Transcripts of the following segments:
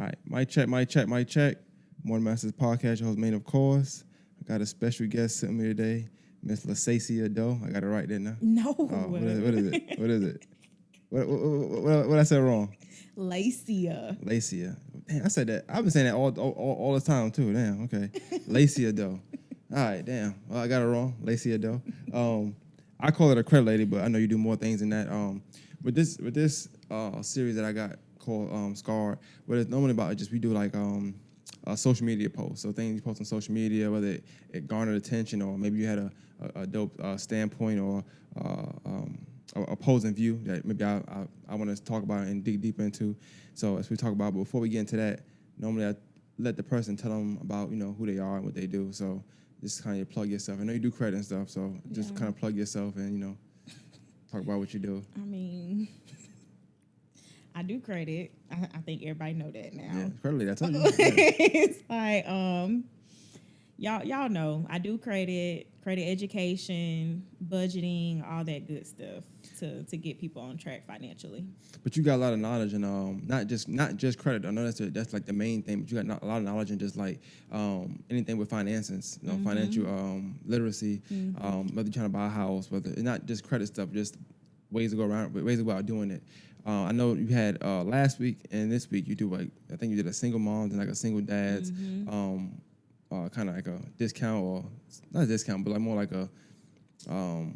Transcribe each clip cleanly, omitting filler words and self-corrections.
All right, mic check, mic check, mic check. Morning Masters Podcast, your host, Main, of course. I got a special guest sitting me today, Miss Lacecia Doe. I got it right there now. No. What is it? What is it? What I said wrong? Lacecia. Lacecia. Damn, I said that. I've been saying that all the time too. Damn. Okay. Lacecia Doe. All right. Damn. Well, I got it wrong. Lacecia Doe. I call it a credit lady, but I know you do more things than that. With this series that I got called Scarred, what it's normally about just we do like social media posts. So things you post on social media, whether it garnered attention or maybe you had a dope standpoint or opposing view that maybe I want to talk about and dig deep into. So as we talk about, but before we get into that, normally I let the person tell them about who they are and what they do. So just kind of plug yourself. I know you do credit and stuff, so just kind of plug yourself and talk about what you do. I mean, I do credit. I think everybody know that now. Yeah, credit, I told you. It's like y'all know I do credit education, budgeting, all that good stuff to get people on track financially. But you got a lot of knowledge and not just credit. I know that's like the main thing. But you got a lot of knowledge in just like anything with finances, financial literacy. Whether you're trying to buy a house, whether it's not just credit stuff, just ways to go around, ways to go about doing it. I know you had last week and this week you do like I think you did a single moms and like a single dads, kind of like a discount or not a discount, but like more like a I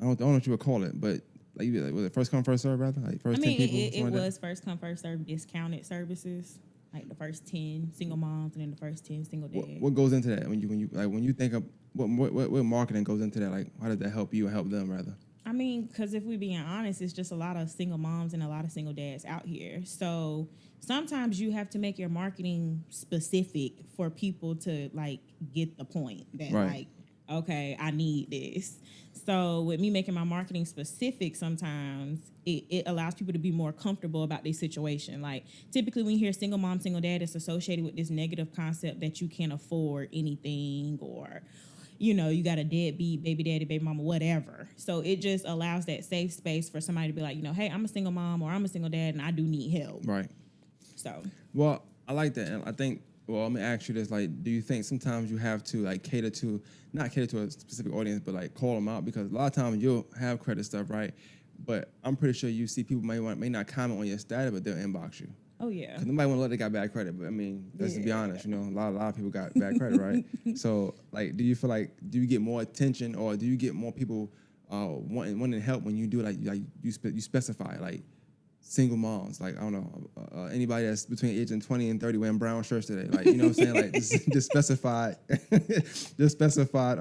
don't know what you would call it, but like was it first come first serve rather? Like first 10 people. It was first come first serve discounted services. Like the first 10 single moms and then the first 10 single dads. What goes into that when you think of what marketing goes into that? Like how does that help you or help them rather? I mean, because if we're being honest, it's just a lot of single moms and a lot of single dads out here. So sometimes you have to make your marketing specific for people to like get the point that like, okay, I need this. So with me making my marketing specific, sometimes it allows people to be more comfortable about their situation. Like typically when you hear single mom, single dad, it's associated with this negative concept that you can't afford anything or you got a deadbeat, baby daddy, baby mama, whatever. So it just allows that safe space for somebody to be like, hey, I'm a single mom or I'm a single dad and I do need help. Right. So. Well, I like that. And I think, let me ask you this. Like, do you think sometimes you have to like not cater to a specific audience, but like call them out? Because a lot of times you'll have credit stuff, right? But I'm pretty sure you see people may not comment on your status, but they'll inbox you. Oh, yeah. Because nobody want to let they got bad credit. But, I mean, let's just be honest. A lot of people got bad credit, right? So, like, do you feel like, do you get more attention or do you get more people wanting help when you do, like you specify, like, single moms? Like, I don't know, anybody that's between age and 20 and 30 wearing brown shirts today. Like, you know what I'm saying? Like, just specified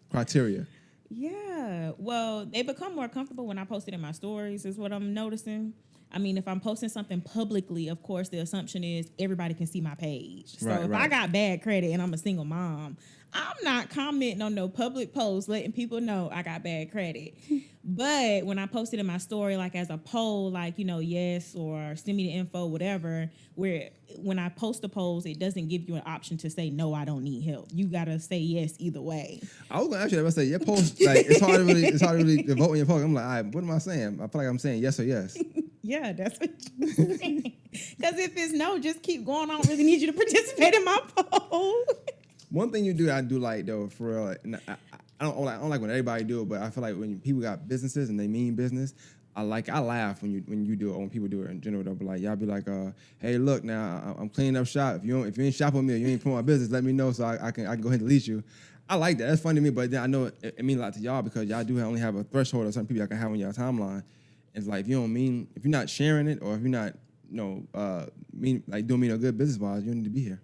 criteria. Yeah. Well, they become more comfortable when I post it in my stories is what I'm noticing. I mean, if I'm posting something publicly, of course, the assumption is everybody can see my page. So if I got bad credit and I'm a single mom, I'm not commenting on no public post letting people know I got bad credit. But when I post it in my story, like as a poll, like, yes, or send me the info, whatever, where when I post a post, it doesn't give you an option to say, no, I don't need help. You got to say yes either way. I was going to ask you, I say, your post, like, it's hard to really vote on your post. I'm like, all right, what am I saying? I feel like I'm saying yes or yes. Yeah, that's what you're saying. Because if it's no, just keep going. I don't really need you to participate in my poll. One thing I do like though, for real, and I don't like when everybody do it, but I feel like when people got businesses and they mean business, I laugh when you do it or when people do it in general. They'll be like, y'all be like, hey, look, now I'm cleaning up shop. If you ain't shopping with me or you ain't promoting my business, let me know so I can go ahead and delete you. I like that. That's funny to me, but then I know it means a lot to y'all because y'all do only have a threshold of certain people y'all can have on your timeline. It's like if you're not sharing it or if you're not, doing me no good business wise, you don't need to be here.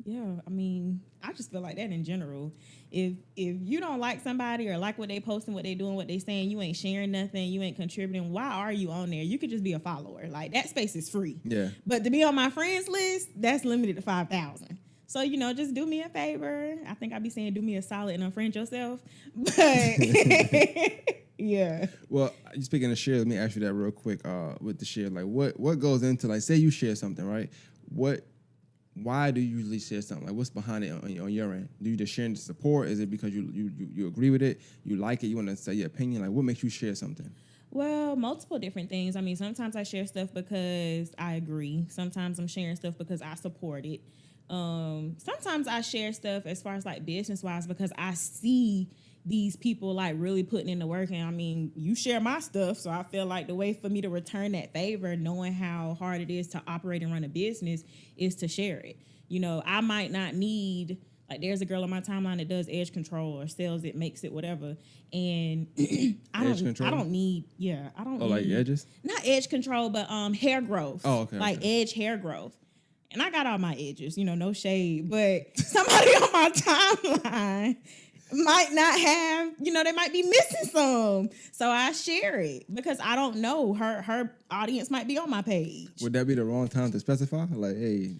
Yeah, I mean, I just feel like that in general. If you don't like somebody or like what they posting, what they doing, what they saying, you ain't sharing nothing, you ain't contributing, why are you on there? You could just be a follower. Like that space is free. Yeah. But to be on my friends list, that's limited to 5,000. So, just do me a favor. I think I'd be saying do me a solid and unfriend yourself. But yeah. Well, speaking of share, let me ask you that real quick with the share. Like what goes into, like, say you share something, right? Why do you usually share something? Like, what's behind it on your end? Do you just share to support? Is it because you agree with it? You like it? You want to say your opinion? Like, what makes you share something? Well, multiple different things. I mean, sometimes I share stuff because I agree. Sometimes I'm sharing stuff because I support it. Sometimes I share stuff as far as like business wise because I see these people like really putting in the work. And I mean, you share my stuff, so I feel like the way for me to return that favor, knowing how hard it is to operate and run a business, is to share it. You know, I might not need, like, there's a girl on my timeline that does edge control or sells it, makes it, whatever. And Edge control? I don't need, yeah, I don't Oh, need, like edges? not edge control, but hair growth. Oh, okay. Like okay. edge hair growth. And I got all my edges, you know, no shade, but somebody on my timeline might not have, you know, they might be missing some. So I share it because I don't know. Her audience might be on my page. Would that be the wrong time to specify? Like, hey,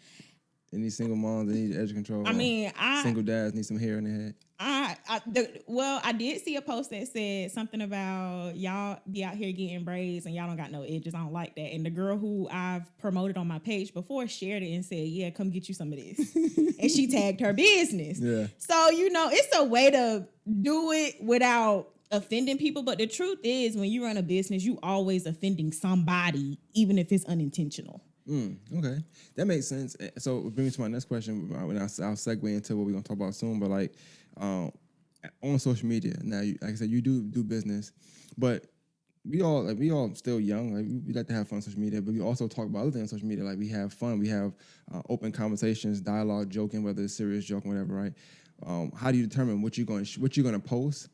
any single moms that need edge control? I mean, single dads need some hair in their head. I did see a post that said something about y'all be out here getting braids and y'all don't got no edges. I don't like that. And the girl who I've promoted on my page before shared it and said, yeah, come get you some of this. And she tagged her business. Yeah. So, you know, it's a way to do it without offending people. But the truth is, when you run a business, you always offending somebody, even if it's unintentional. Okay, that makes sense. So bring me to my next question. When I'll segue into what we're gonna talk about soon. But like on social media now, like I said, you do business, but we all still young. Like we like to have fun on social media, but we also talk about other things on social media. Like we have fun, we have open conversations, dialogue, joking, whether it's serious joking, whatever. Right? How do you determine what you're gonna post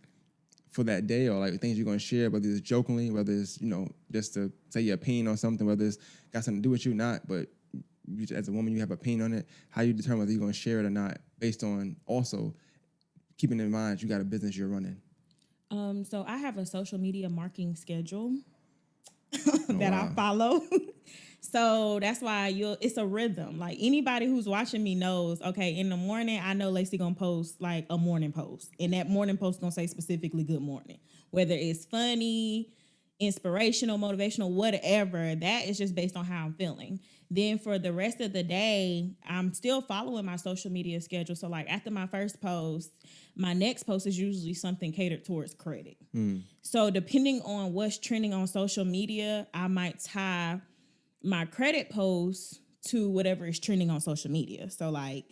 for that day, or like things you're going to share, whether it's jokingly, whether it's, you know, just to say your opinion on something, whether it's got something to do with you, not, but you, as a woman, you have an opinion on it. How you determine whether you're going to share it or not, based on also keeping in mind you got a business you're running. So I have a social media marketing schedule that I follow. So that's why it's a rhythm. Like anybody who's watching me knows, okay, in the morning, I know Lacey gonna post like a morning post. And that morning post gonna say specifically good morning. Whether it's funny, inspirational, motivational, whatever, that is just based on how I'm feeling. Then for the rest of the day, I'm still following my social media schedule. So like after my first post, my next post is usually something catered towards credit. So depending on what's trending on social media, I might tie my credit post to whatever is trending on social media. So like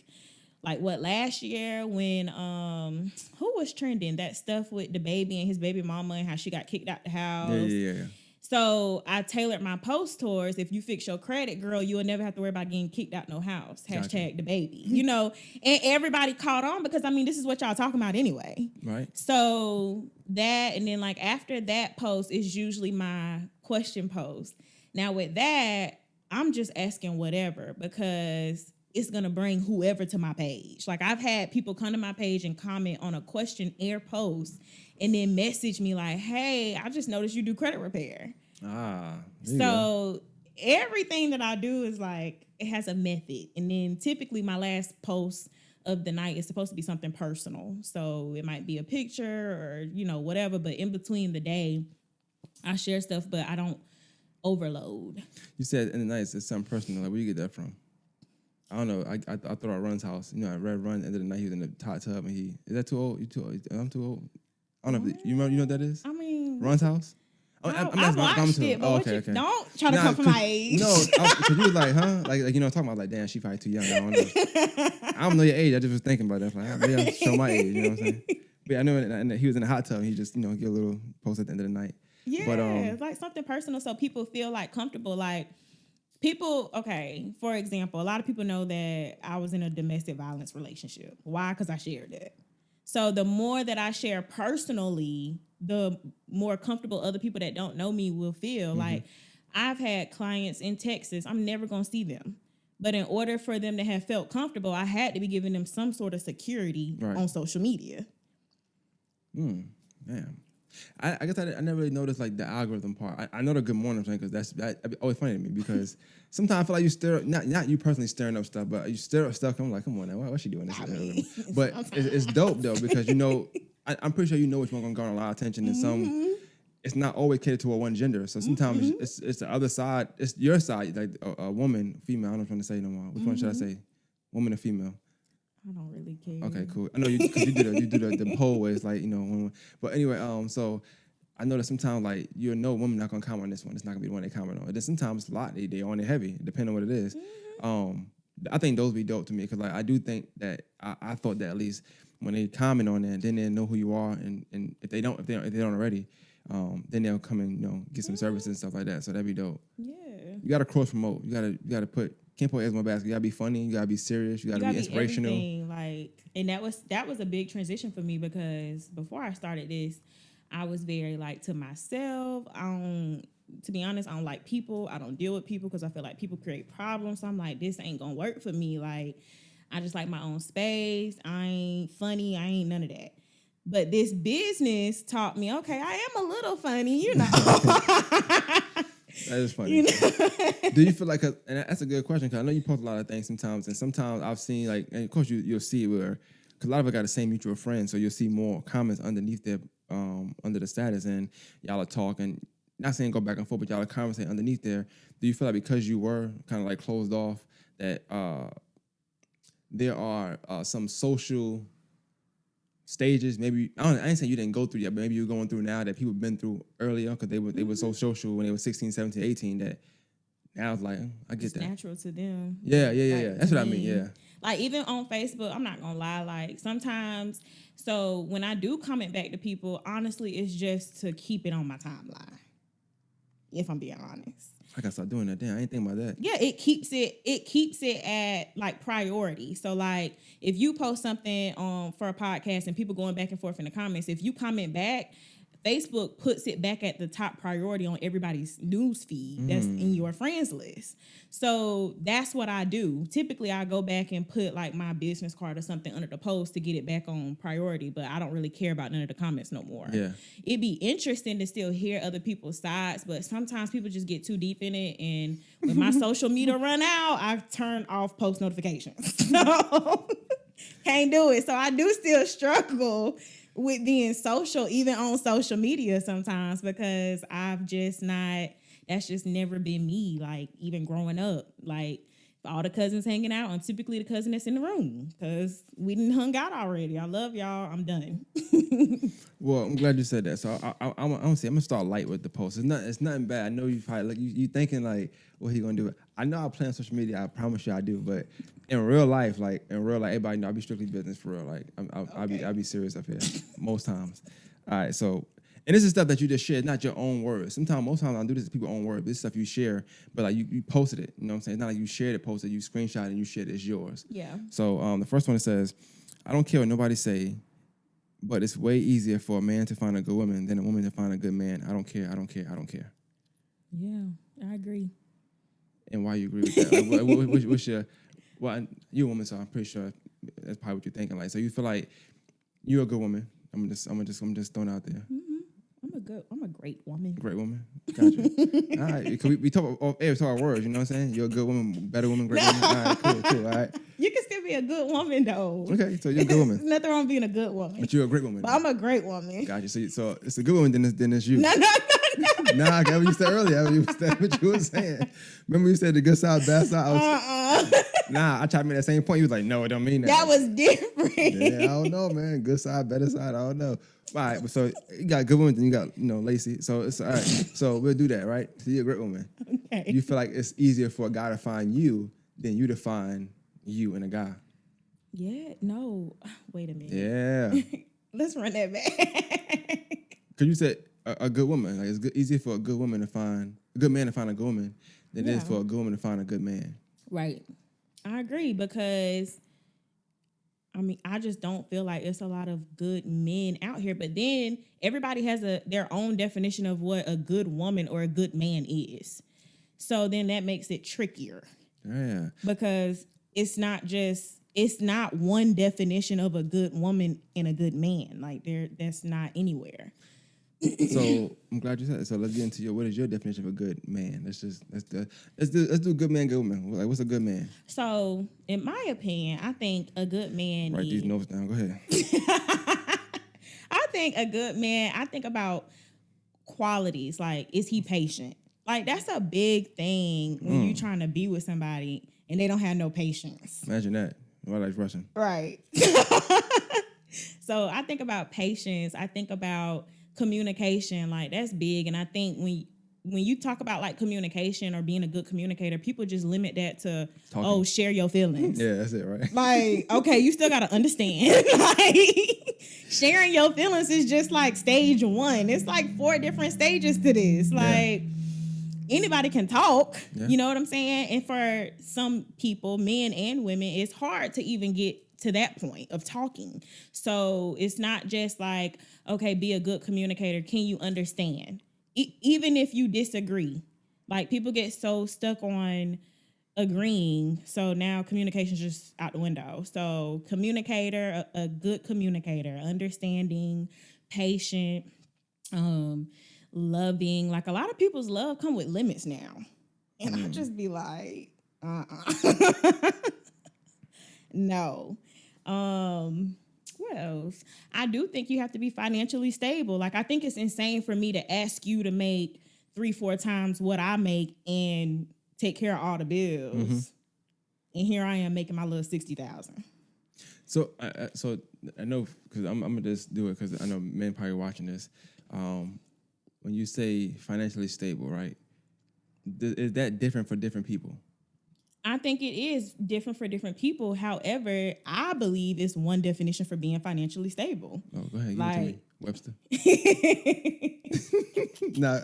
what last year when who was trending, that stuff with the baby and his baby mama and how she got kicked out the house. Yeah. So I tailored my post towards, if you fix your credit, girl, you'll never have to worry about getting kicked out no house. Gotcha. # the baby. You know, and everybody caught on because I mean this is what y'all talking about anyway. Right. So that, and then like after that post is usually my question post. Now with that, I'm just asking whatever because it's going to bring whoever to my page. Like I've had people come to my page and comment on a questionnaire post and then message me like, hey, I just noticed you do credit repair. So everything that I do is like, it has a method. And then typically my last post of the night is supposed to be something personal. So it might be a picture or, you know, whatever. But in between the day, I share stuff, but I don't overload. You said in the night it's something personal. Like, where you get that from? I don't know. I thought at Run's house. You know, I read Run. End of the night, he was in the hot tub, and is that too old? You too old? I'm too old. I don't know. You remember? You know what that is? I mean, Run's house. I watched it, but don't try to come from my age. No, because you was like, huh? Like you know, talking about like, damn, she probably too young. I don't know. I don't know your age. I just was thinking about that. Like, maybe I'll show my age. You know what I'm saying? But yeah, I know. And he was in the hot tub. And he just, you know, get a little post at the end of the night. Yeah, but, it's like something personal, so people feel like comfortable. Like people, okay, for example, a lot of people know that I was in a domestic violence relationship. Why? Because I shared that. So the more that I share personally, the more comfortable other people that don't know me will feel. Like I've had clients in Texas, I'm never going to see them. But in order for them to have felt comfortable, I had to be giving them some sort of security on social media. Damn. I guess I never really noticed like the algorithm part. I know the good morning thing because that's always funny to me because sometimes I feel like you stir up, not you personally stirring up stuff, but you stir up stuff. I'm like, come on now, what's she doing this? But it's dope though because you know, I'm pretty sure you know which one's gonna garner a lot of attention and some. It's not always catered to a one gender. So sometimes it's the other side. It's your side, like a woman, female. I don't know what I'm trying to say no more. Which one should I say? Woman or female? I don't really care. Okay, cool. I know you do the poll where it's like, you know, but anyway, so I know that sometimes like you'll know women not gonna comment on this one. It's not gonna be the one they comment on. And then sometimes a lot they on it heavy, depending on what it is. I think those be dope to me because like I do think that I thought that at least when they comment on that, then they know who you are, and if they don't already, then they'll come and get some services and stuff like that. So that'd be dope. Yeah. You gotta cross promote. You gotta can't put eggs in one basket. You gotta be funny. You gotta be serious. You gotta be inspirational. And that was a big transition for me because before I started this, I was very like to myself. To be honest, I don't like people. I don't deal with people because I feel like people create problems. So I'm like, this ain't gonna work for me. Like, I just like my own space. I ain't funny. I ain't none of that. But this business taught me, okay, I am a little funny, That is funny. Do you feel like, and that's a good question, because I know you post a lot of things sometimes, and sometimes I've seen, like, and of course you'll see it where, because a lot of us got the same mutual friends, so you'll see more comments underneath there, under the status, and y'all are talking, not saying go back and forth, but y'all are conversing underneath there. Do you feel like because you were kind of like closed off, that there are some social stages, maybe I ain't saying you didn't go through yet, but maybe you're going through now that people been through earlier because they were so social when they were 16, 17, 18 that now it's like, I get that. It's natural to them. Yeah. Like, That's what I mean, yeah. Like even on Facebook, I'm not gonna lie, like sometimes, so when I do comment back to people, honestly, it's just to keep it on my timeline, if I'm being honest. I gotta start doing that. Damn, I ain't think about that. Yeah, it keeps it at like priority. So like if you post something for a podcast and people going back and forth in the comments, if you comment back, Facebook puts it back at the top priority on everybody's news feed that's in your friends list. So that's what I do. Typically, I go back and put like my business card or something under the post to get it back on priority, but I don't really care about none of the comments no more. Yeah. It'd be interesting to still hear other people's sides, but sometimes people just get too deep in it. And when my social media run out, I turn off post notifications. So can't do it. So I do still struggle with being social, even on social media sometimes, because that's just never been me, like even growing up. Like all the cousins hanging out, I'm typically the cousin that's in the room because we didn't hung out already. I love y'all. I'm done. Well, I'm glad you said that. So I'm gonna start light with the post. It's nothing bad. I know you probably like you thinking like what he gonna do. I know I play on social media. I promise you I do. But in real life, everybody know I be strictly business for real. Like I'll be serious up here most times. All right, so. And this is stuff that you just shared, not your own words. Most times I do this to people's own words. This is stuff you share, but like you posted it. You know what I'm saying? It's not like you shared it, posted, you screenshot it, and you shared it. It's yours. Yeah. So the first one it says, I don't care what nobody say, but it's way easier for a man to find a good woman than a woman to find a good man. I don't care. Yeah, I agree. And why you agree with that? Like, what's your? Well, you're a woman, so I'm pretty sure that's probably what you're thinking. Like, so you feel like you're a good woman. I'm just throwing it out there. Mm-hmm. I'm a great woman. Great woman. Gotcha. All right. We talk about words, you know what I'm saying? You're a good woman, better woman, great woman. All right, cool. All right. You can still be a good woman though. Okay, so you're a good woman. There's nothing wrong with being a good woman. But you're a great woman. But I'm a great woman. Gotcha. So it's a good woman, then it's you. No. Nah, I got what you said earlier. That's what you were saying. Remember you said the good side, bad side? Nah, I tried to make that same point. You was like, no, it don't mean that. That was different. Yeah, I don't know, man. Good side, better side, I don't know. All right, so you got good women, then you got, Lacey. So it's all right. So we'll do that, right? So you're a great woman. Okay. You feel like it's easier for a guy to find you than you to find you and a guy. Yeah, no. Wait a minute. Yeah. Let's run that back. Because you said a good woman. Like it's easier for a good man to find a good woman than it is for a good woman to find a good man. Right. I agree because I just don't feel like it's a lot of good men out here. But then everybody has their own definition of what a good woman or a good man is. So then that makes it trickier. Yeah. Because it's not one definition of a good woman and a good man. Like that's not anywhere. So I'm glad you said it. So let's get into what is your definition of a good man? Let's do good man, good woman. Like what's a good man? So in my opinion, I think a good man. Write these notes down. Go ahead. I think a good man. I think about qualities. Like, is he patient? Like that's a big thing when you're trying to be with somebody and they don't have no patience. Imagine that. My life's rushing. Right. So I think about patience. I think about communication, like that's big. And I think when you talk about like communication or being a good communicator, people just limit that to share your feelings. Yeah, that's it, right? Like, okay, you still gotta understand. Like, sharing your feelings is just like stage 1. It's like 4 different stages to this. Like, anybody can talk. You know what I'm saying? And for some people, men and women, it's hard to even get to that point of talking. So it's not just like, okay, be a good communicator. Can you understand? Even if you disagree, like people get so stuck on agreeing. So now communication's just out the window. So communicator, a good communicator, understanding, patient, loving. Like a lot of people's love come with limits now. And I just be like, no. What else? I do think you have to be financially stable. Like, I think it's insane for me to ask you to make 3-4 times what I make and take care of all the bills. And here I am making my little $60,000. So I know, because I'm gonna just do it because I know men probably watching this. When you say financially stable, right? Is that different for different people? I think it is different for different people. However, I believe it's one definition for being financially stable. Oh, go ahead. Give it to me, Webster. Nah,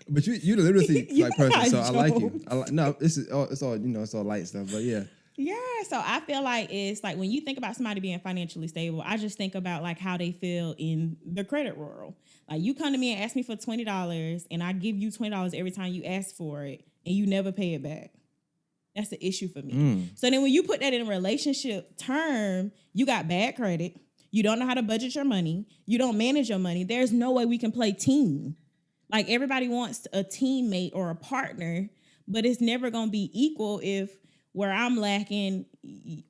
but you the literacy like person, so I like you. No, it's all it's all light stuff, but yeah. Yeah, so I feel like it's like when you think about somebody being financially stable, I just think about like how they feel in the credit world. Like you come to me and ask me for $20 and I give you $20 every time you ask for it and you never pay it back. That's the issue for me. So then when you put that in a relationship term, you got bad credit. You don't know how to budget your money. You don't manage your money. There's no way we can play team. Like everybody wants a teammate or a partner, but it's never going to be equal if where I'm lacking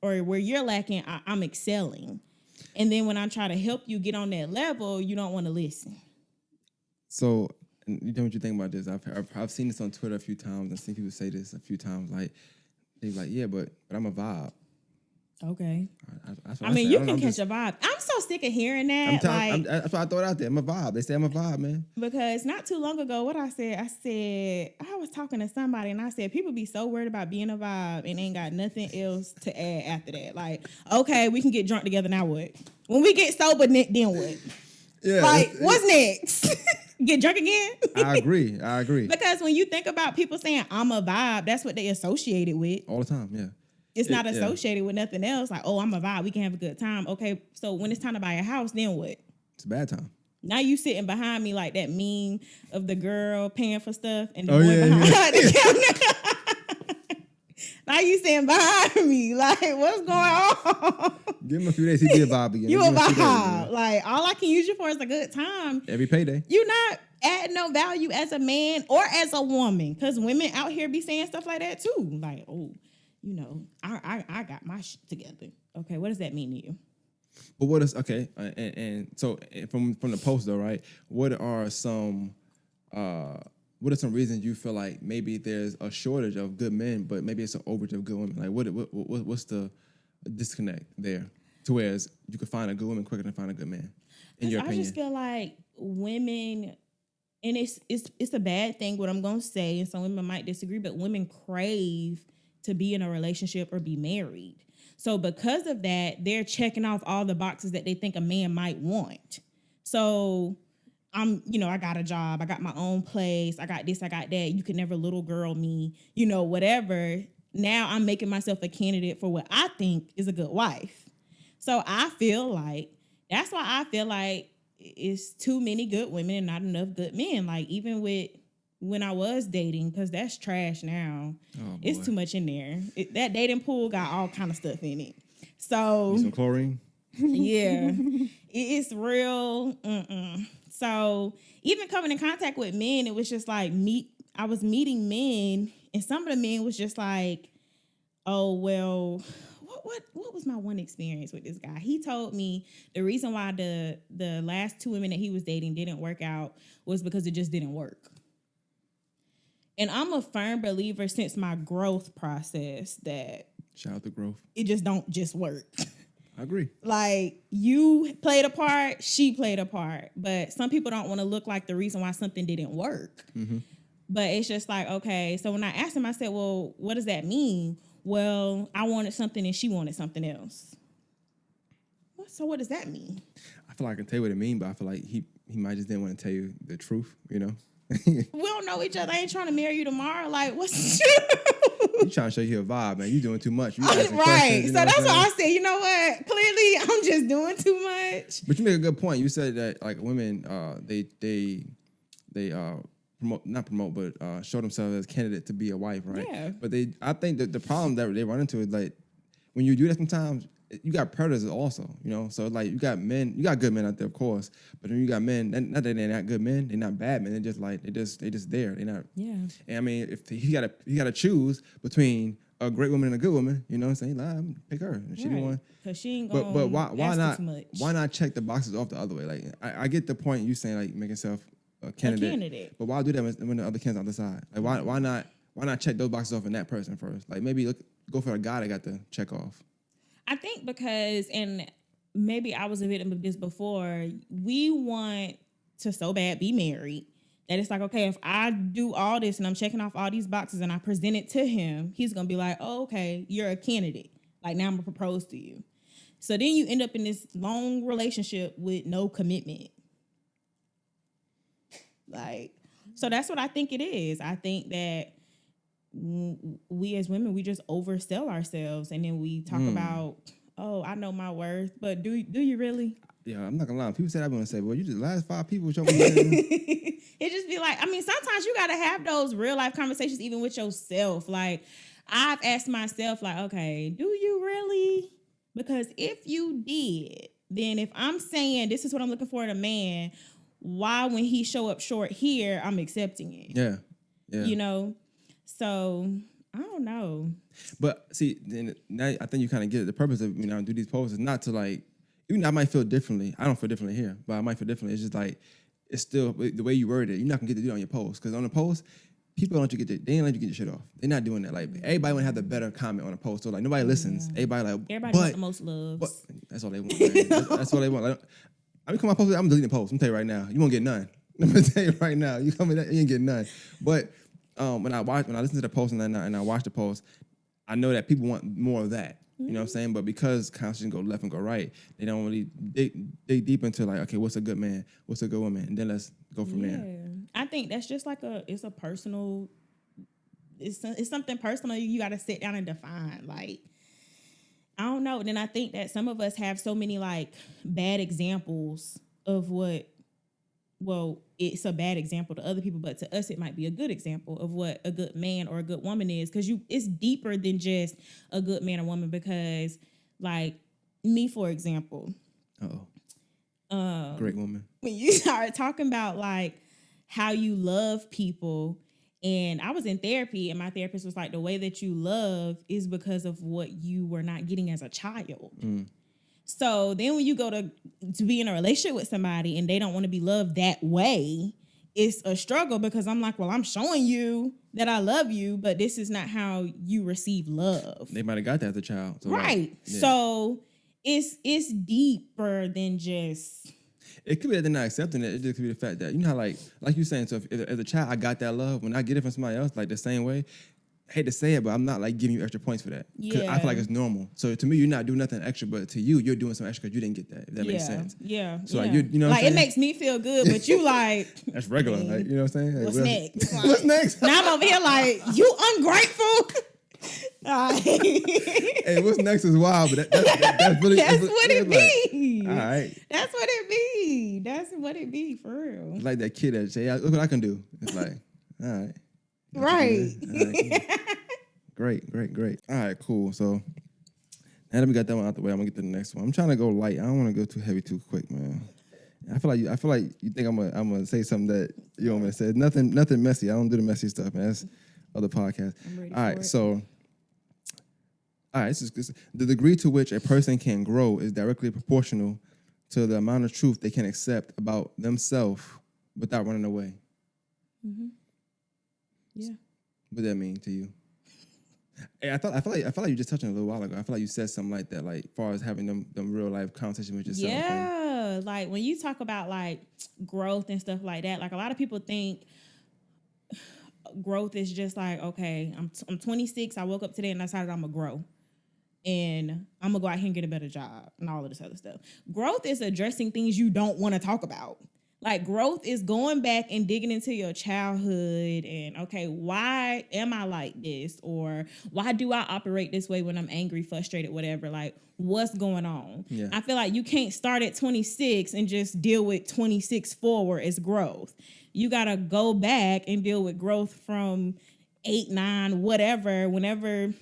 or where you're lacking, I'm excelling. And then when I try to help you get on that level, you don't want to listen. So you know what you think about this? I've seen this on Twitter a few times. I've seen people say this a few times. Like they're like, yeah, but I'm a vibe. Okay. I mean, you can catch a vibe. I'm so sick of hearing that. That's why I throw it out there. I'm a vibe. They say I'm a vibe, man. Because not too long ago, what I said, I was talking to somebody and I said, people be so worried about being a vibe and ain't got nothing else to add after that. Like, okay, we can get drunk together. Now what? When we get sober, then what? Yeah. Like, what's next? Get drunk again? I agree. Because when you think about people saying I'm a vibe, that's what they associate it with. All the time, yeah. It's not associated with nothing else. Like, oh, I'm a vibe. We can have a good time. Okay, so when it's time to buy a house, then what? It's a bad time. Now you sitting behind me like that meme of the girl paying for stuff and the boy behind the counter. Now you sitting behind me. Like, what's going on? Give him a few days, he'll be a vibe again. You a vibe. Like, all I can use you for is a good time. Every payday. You're not adding no value as a man or as a woman. Because women out here be saying stuff like that too. Like, oh, you know, I got my shit together. Okay, what does that mean to you? But what is and so from the post though, right? What are some reasons you feel like maybe there's a shortage of good men, but maybe it's an overage of good women? Like what's the disconnect there? To whereas you could find a good woman quicker than find a good man, in your opinion? I just feel like women, and it's a bad thing what I'm gonna say, and some women might disagree, but women crave to be in a relationship or be married. So because of that, they're checking off all the boxes that they think a man might want. So I got a job, I got my own place, I got this, I got that. You could never little girl me, whatever. Now I'm making myself a candidate for what I think is a good wife. So I feel like, that's why I feel like it's too many good women and not enough good men. Like even with when I was dating, because that's trash now. Oh, it's too much in there. That dating pool got all kind of stuff in it. So some chlorine. Yeah, it's real. So even coming in contact with men, it was just like I was meeting men, and some of the men was just like, "Oh well, what was my one experience with this guy?" He told me the reason why the last 2 women that he was dating didn't work out was because it just didn't work. And I'm a firm believer since my growth process that shout out to growth. It just don't just work. I agree. Like, you played a part, she played a part. But some people don't want to look like the reason why something didn't work. Mm-hmm. But it's just like, okay. So when I asked him, I said, well, what does that mean? Well, I wanted something and she wanted something else. So what does that mean? I feel like I can tell you what it means, but I feel like he might just didn't want to tell you the truth, you know? We don't know each other. I ain't trying to marry you tomorrow. Like, what's You trying to show you a vibe, man. You doing too much. You right. So that's why I said, you know what? Clearly, I'm just doing too much. But you make a good point. You said that like women, they show themselves as candidate to be a wife, right? Yeah. But I think that the problem that they run into is like when you do that sometimes. You got predators also, you know. So like you got good men out there, of course. But then you got men. Not that they're not good men, they're not bad men. They're just like they just there. They're not. Yeah. And I mean, if you gotta choose between a great woman and a good woman, you know what I'm saying? Like, I'm pick her. She the one. Because she ain't gonna. But why not? Too much. Why not check the boxes off the other way? Like I get the point you saying like make yourself a candidate. But why do that when the other candidate's on the side? Like why not check those boxes off in that person first? Like maybe go for a guy that got the check off. I think because, and maybe I was a victim of this before, we want to so bad be married that it's like, okay, if I do all this and I'm checking off all these boxes and I present it to him, he's going to be like, oh, okay, you're a candidate. Like, now I'm going to propose to you. So then you end up in this long relationship with no commitment. Like, so that's what I think it is. I think that we as women, we just oversell ourselves, and then we talk about, oh, I know my worth, but do you really? Yeah, I'm not gonna lie. People say I'm gonna say, well, you just the last 5 people show me. It just be like, I mean, sometimes you gotta have those real life conversations even with yourself. Like, I've asked myself, like, okay, do you really? Because if you did, then if I'm saying this is what I'm looking for in a man, why when he show up short here, I'm accepting it? Yeah. You know. So I don't know. But see, then now I think you kind of get it. The purpose of do these posts is not to like. Even I might feel differently. I don't feel differently here, but I might feel differently. It's just like it's still the way you word it. You're not gonna get to do it on your post because on the post, people don't let you get they ain't let you get your shit off. They're not doing that. Like everybody want to have the better comment on a post. So like nobody listens. Everybody want the most loves. But that's all they want. Man. That's all they want. Like, I mean, come on, post. I'm deleting the post. I'm gonna tell you right now. You won't get none. I'm gonna tell you right now. You come in, you ain't get none. But when I listen to the post and I watch the post, I know that people want more of that. You know what I'm saying? But because conversations go left and go right, they don't really dig deep into like, okay, what's a good man? What's a good woman? And then let's go from there. I think that's just like it's something personal you got to sit down and define. Like, I don't know. And then I think that some of us have so many like bad examples of it's a bad example to other people, but to us, it might be a good example of what a good man or a good woman is. Because it's deeper than just a good man or woman. Because, like, me, for example. Great woman. When you start talking about, like, how you love people, and I was in therapy, and my therapist was like, the way that you love is because of what you were not getting as a child. So then when you go to be in a relationship with somebody and they don't want to be loved that way, it's a struggle because I'm like, well, I'm showing you that I love you, but this is not how you receive love. They might have got that as a child. So right. Yeah. So it's deeper than just... It could be that they're not accepting it. It just could be the fact that, you know how like you're saying, so if as a child I got that love, when I get it from somebody else, like the same way, I hate to say it, but I'm not like giving you extra points for that. Yeah. I feel like it's normal. So to me, you're not doing nothing extra, but to you, you're doing some extra because you didn't get that. If that makes sense. Yeah. So like you know, what like it makes me feel good, but you like that's regular. Like, you know what I'm saying? What's next? Like, what's next? Now I'm over here like you ungrateful. Hey, what's next is wild, but that's really that's what it be. All right. That's what it be. That's what it be for real. It's like that kid that say, "Look what I can do." It's like, all right. Right. Great. All right, cool. So now that we got that one out the way, I'm gonna get to the next one. I'm trying to go light. I don't want to go too heavy too quick, man. I feel like you think I'm gonna say something that you want me to say. Nothing messy. I don't do the messy stuff, man. That's other podcasts. All right, so the degree to which a person can grow is directly proportional to the amount of truth they can accept about themselves without running away. Mm-hmm. Yeah. What does that mean to you? Hey, I feel like you just touched on it a little while ago. I feel like you said something like that, like as far as having them real life conversations with yourself. Yeah, like when you talk about like growth and stuff like that, like a lot of people think growth is just like, okay, I'm 26. I woke up today and I decided I'm gonna grow, and I'm gonna go out here and get a better job and all of this other stuff. Growth is addressing things you don't want to talk about. Like growth is going back and digging into your childhood and okay, why am I like this? Or why do I operate this way when I'm angry, frustrated, whatever? Like what's going on? Yeah. I feel like you can't start at 26 and just deal with 26 forward as growth. You gotta go back and deal with growth from 8, 9, whatever, whenever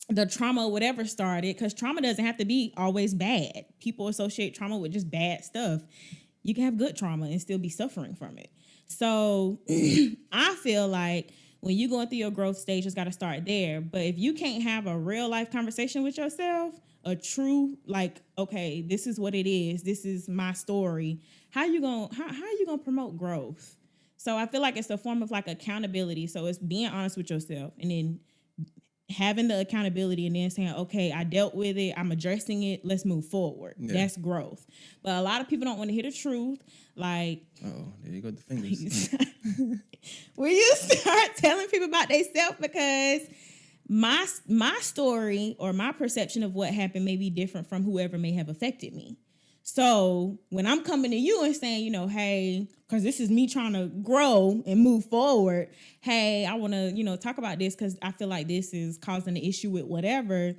the trauma, whatever started, because trauma doesn't have to be always bad. People associate trauma with just bad stuff. You can have good trauma and still be suffering from it. So I feel like when you're going through your growth stage, it's got to start there. But if you can't have a real life conversation with yourself, a true, like, okay, this is what it is. This is my story. How you gonna promote growth? So I feel like it's a form of like accountability. So it's being honest with yourself and then having the accountability and then saying, okay, I dealt with it. I'm addressing it. Let's move forward. Yeah. That's growth. But a lot of people don't want to hear the truth. Like, oh, there you go, the fingers. Will you start telling people about themselves? Because my story or my perception of what happened may be different from whoever may have affected me. So when I'm coming to you and saying, you know, hey, because this is me trying to grow and move forward. Hey, I want to, you know, talk about this because I feel like this is causing an issue with whatever.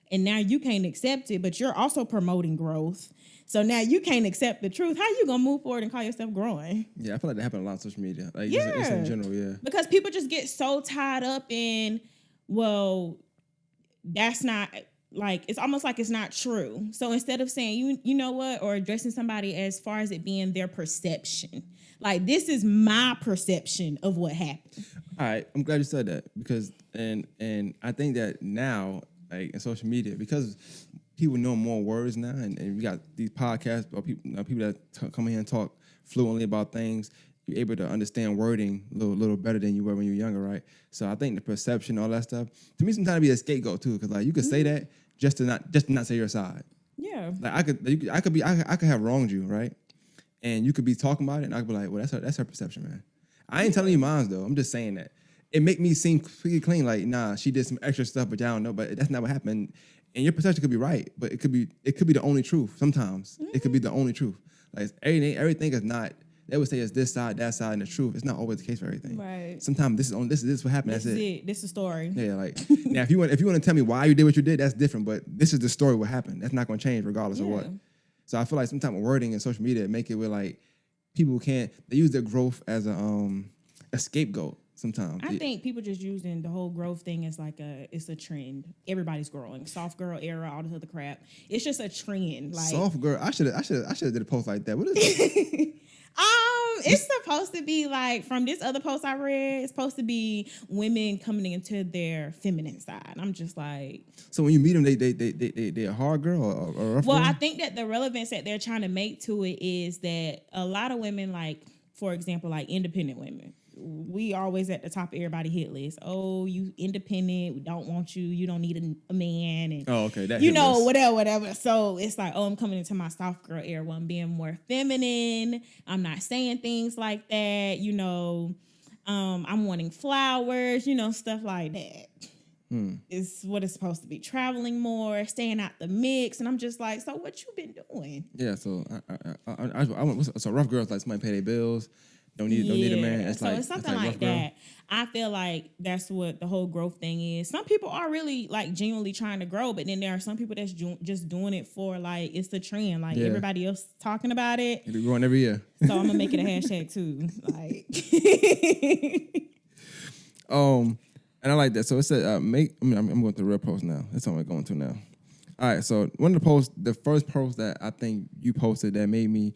And now you can't accept it, but you're also promoting growth. So now you can't accept the truth. How you going to move forward and call yourself growing? Yeah, I feel like that happens a lot on social media. Like, it's in general, yeah. Because people just get so tied up in, well, that's not... like, it's almost like it's not true. So instead of saying, you know what, or addressing somebody as far as it being their perception, like, this is my perception of what happened. All right, I'm glad you said that because, and I think that now, like in social media, because people know more words now, and we got these podcasts or people that come in here and talk fluently about things. You're able to understand wording a little better than you were when you were younger, right? So I think the perception, all that stuff, to me, sometimes it be a scapegoat too, because like you could say that just to not say your side. Yeah. Like I could have wronged you, right? And you could be talking about it, and I could be like, well, that's her perception, man. I ain't telling you mine though. I'm just saying that it make me seem pretty clean. Like, nah, she did some extra stuff, but y'all don't know. But that's not what happened. And your perception could be right, but it could be the only truth. Sometimes it could be the only truth. Like everything is not. They would say it's this side, that side, and the truth. It's not always the case for everything. Right. Sometimes this is what happened. This is it. This is the story. Yeah, like now if you want to tell me why you did what you did, that's different. But this is the story what happened. That's not going to change regardless of what. So I feel like sometimes wording in social media make it where like people they use their growth as a scapegoat. Sometimes I think people just using the whole growth thing as like it's a trend. Everybody's growing. Soft girl era, all this other crap. It's just a trend. Like soft girl. I should have did a post like that. What is it? It's supposed to be like, from this other post I read, it's supposed to be women coming into their feminine side. I'm just like, so when you meet them, they a hard girl or a rough girl? I think that the relevance that they're trying to make to it is that a lot of women, like, for example, like independent women, we always at the top of everybody's hit list. Oh, you independent. We don't want you. You don't need a man. And okay, that you know, whatever. So it's like, oh, I'm coming into my soft girl era. I'm being more feminine. I'm not saying things like that. You know, I'm wanting flowers. You know, stuff like that. Is what it's supposed to be. Traveling more, staying out the mix, and I'm just like, so what you been doing? Yeah. So so rough girls like somebody pay their bills. Don't need a man. It's something like that. I feel like that's what the whole growth thing is. Some people are really like genuinely trying to grow, but then there are some people that's just doing it for like it's the trend. Like everybody else talking about it. It'll be growing every year. So I'm gonna make it a hashtag too. Like, and I like that. So it said I'm going to the real post now. That's what I'm going to now. All right. So one of the posts, the first post that I think you posted that made me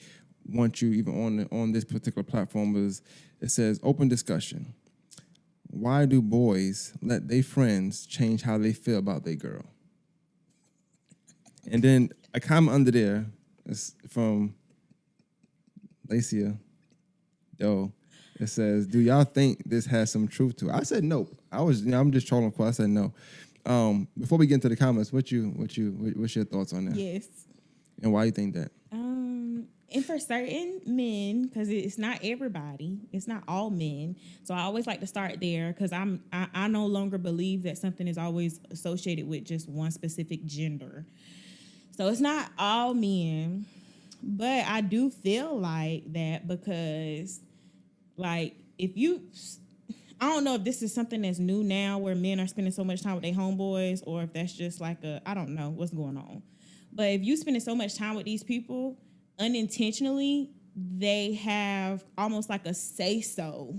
want you even on this particular platform was, it says open discussion. Why do boys let their friends change how they feel about their girl? And then a comment under there is from Lacecia. It says, do y'all think this has some truth to it? I said no. I'm just trolling. I said no. Before we get into the comments, what's your thoughts on that? Yes. And why you think that? And for certain men, because it's not everybody, it's not all men. So I always like to start there because I no longer believe that something is always associated with just one specific gender. So it's not all men, but I do feel like that because, like, I don't know if this is something that's new now where men are spending so much time with their homeboys or if that's just like I don't know what's going on. But if you spending so much time with these people, unintentionally, they have almost like a say-so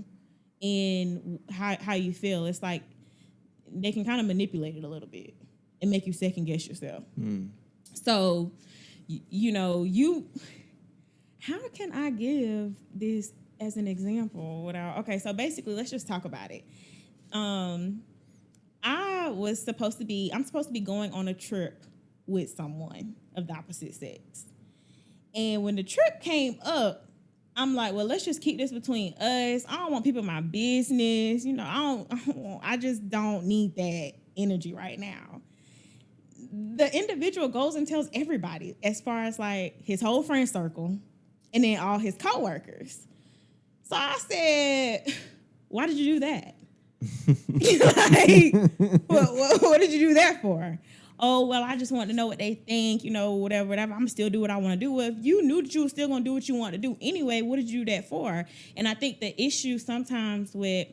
in how you feel. It's like they can kind of manipulate it a little bit and make you second-guess yourself. So, how can I give this as an example okay, so basically, let's just talk about it. I'm supposed to be going on a trip with someone of the opposite sex. And when the trip came up, I'm like, well, let's just keep this between us. I don't want people in my business. I just don't need that energy right now. The individual goes and tells everybody as far as like his whole friend circle and then all his coworkers. So I said, why did you do that? What did you do that for? Oh, well, I just want to know what they think, whatever. I'm going to still do what I want to do. Well, if you knew that you were still going to do what you want to do anyway, what did you do that for? And I think the issue sometimes with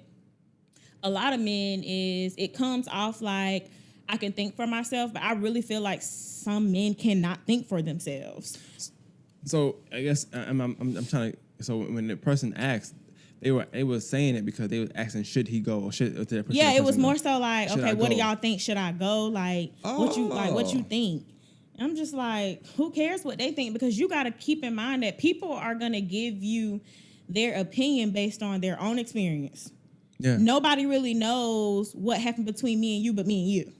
a lot of men is it comes off like I can think for myself, but I really feel like some men cannot think for themselves. So I guess I'm trying to. So when the person asked, they were saying it because they were asking, should he go or should the person? Yeah, it was more so like, should okay, what do y'all think? Should I go? Like, what you think? And I'm just like, who cares what they think? Because you got to keep in mind that people are gonna give you their opinion based on their own experience. Yeah. Nobody really knows what happened between me and you, but me and you.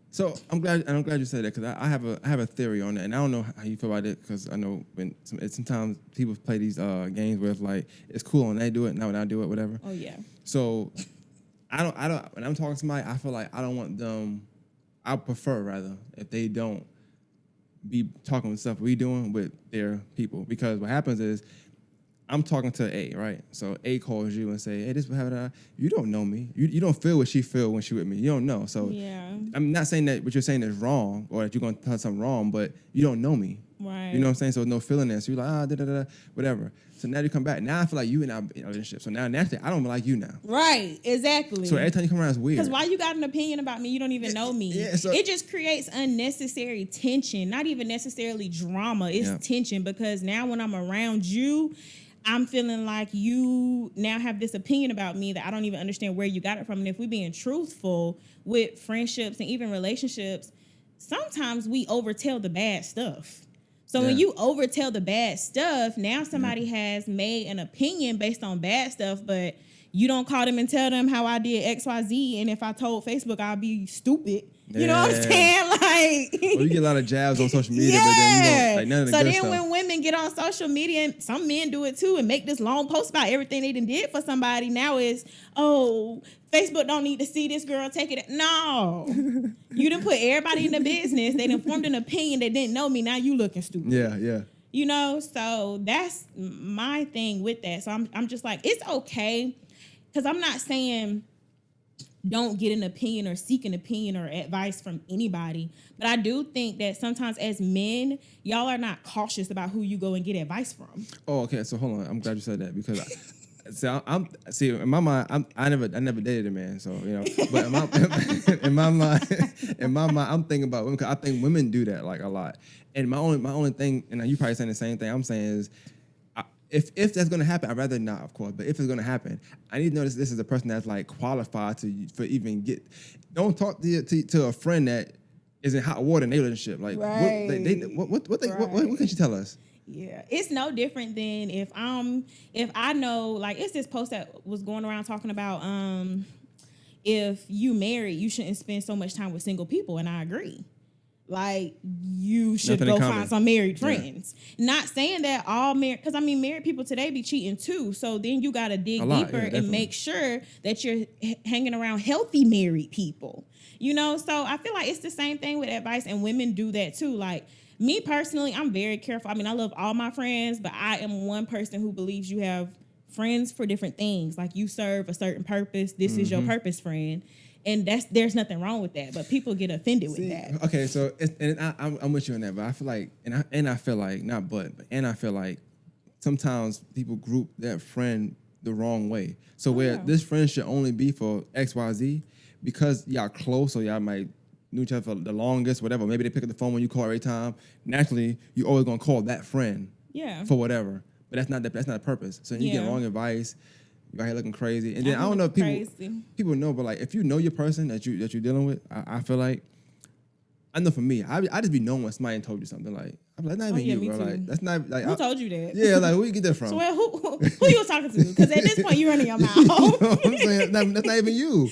So I'm glad you said that because I have a theory on that, and I don't know how you feel about it because I know sometimes people play these games where it's like it's cool when they do it, not when I do it, whatever. Oh yeah. So I don't when I'm talking to somebody, I feel like I don't want them. I prefer rather if they don't be talking with stuff we doing with their people because what happens is I'm talking to A, right? So A calls you and say, hey, this is what happened. You don't know me. You don't feel what she feel when she with me. You don't know. So yeah. I'm not saying that what you're saying is wrong or that you're going to tell something wrong, but you don't know me. Right. You know what I'm saying? So no feeling there. So you're like, whatever. So now you come back. Now I feel like you and I in a relationship. So now naturally, I don't like you now. Right. Exactly. So every time you come around, it's weird. Because why you got an opinion about me? You don't even know me. Yeah, so it just creates unnecessary tension, not even necessarily drama. It's tension because now when I'm around you, I'm feeling like you now have this opinion about me that I don't even understand where you got it from. And if we're being truthful with friendships and even relationships, sometimes we overtell the bad stuff. So when you overtell the bad stuff, now somebody has made an opinion based on bad stuff, but you don't call them and tell them how I did X, Y, Z. And if I told Facebook, I'd be stupid. You know what I'm saying? Like, well, you get a lot of jabs on social media, but then you don't, like none of the good stuff. When women get on social media, and some men do it too, and make this long post about everything they done did for somebody, now is, oh, Facebook don't need to see this girl take it. No. You done put everybody in the business. They done formed an opinion. They didn't know me. Now you looking stupid. Yeah. So that's my thing with that. So I'm just like, it's okay. Because I'm not saying don't get an opinion or seek an opinion or advice from anybody. But I do think that sometimes as men, y'all are not cautious about who you go and get advice from. Oh, okay. So hold on. I'm glad you said that because in my mind, I never dated a man. So, but in my mind, I'm thinking about women because I think women do that like a lot. And my only thing, and you probably saying the same thing I'm saying is, if that's gonna happen, I'd rather not, of course. But if it's gonna happen, I need to know this is a person that's like qualified for even get. Don't talk to a friend that is in hot water in their relationship. Like what can she tell us? Yeah, it's no different than if I know, like, it's this post that was going around talking about if you married, you shouldn't spend so much time with single people, and I agree. Like, you should Nothing in go common. find some married Yeah. friends. Not saying that all married, because I mean, married people today be cheating too. So then you got to dig A lot, deeper yeah, and definitely. make sure that you're hanging around healthy married people. You know, so I feel like it's the same thing with advice, and women do that too. Like, me personally, I'm very careful. I mean, I love all my friends, but I am one person who believes you have friends for different things. Like, you serve a certain purpose. This is your purpose friend. And there's nothing wrong with that, but people get offended with that. Okay, so I'm with you on that, but I feel like, and I feel like I feel like sometimes people group that friend the wrong way. So where this friend should only be for XYZ, because y'all close, or y'all might knew each other for the longest, whatever. Maybe they pick up the phone when you call every time. Naturally, you always gonna call that friend, for whatever. But that's not the purpose. So you get wrong advice. You out here looking crazy, and then I don't know if people know, but like if you know your person that you're dealing with, I feel like, I know for me, I just be knowing when somebody told you something, like I'm like, not even you, bro. Too. Like that's not like who told you that? Yeah, like where you get that from? So who you was talking to? Because at this point you running your mouth. You know what I'm saying? That's not even you.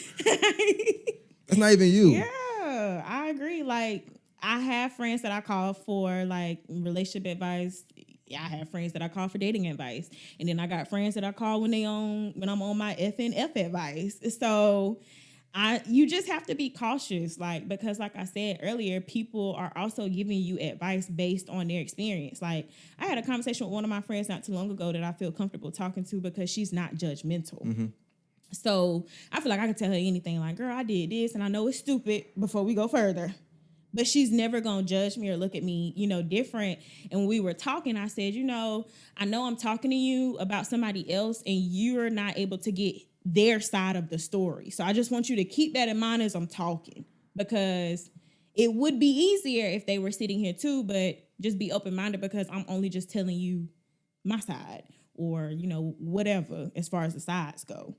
That's not even you. Yeah, I agree. Like, I have friends that I call for like relationship advice. I have friends that I call for dating advice, and then I got friends that I call when I'm on my FNF advice. So you just have to be cautious, like, because like I said earlier, people are also giving you advice based on their experience. Like, I had a conversation with one of my friends not too long ago that I feel comfortable talking to because she's not judgmental. So I feel like I can tell her anything, like, girl, I did this and I know it's stupid, before we go further. But she's never going to judge me or look at me, different. And when we were talking, I said, I know I'm talking to you about somebody else and you're not able to get their side of the story. So I just want you to keep that in mind as I'm talking, because it would be easier if they were sitting here too, but just be open-minded, because I'm only just telling you my side, or, whatever, as far as the sides go.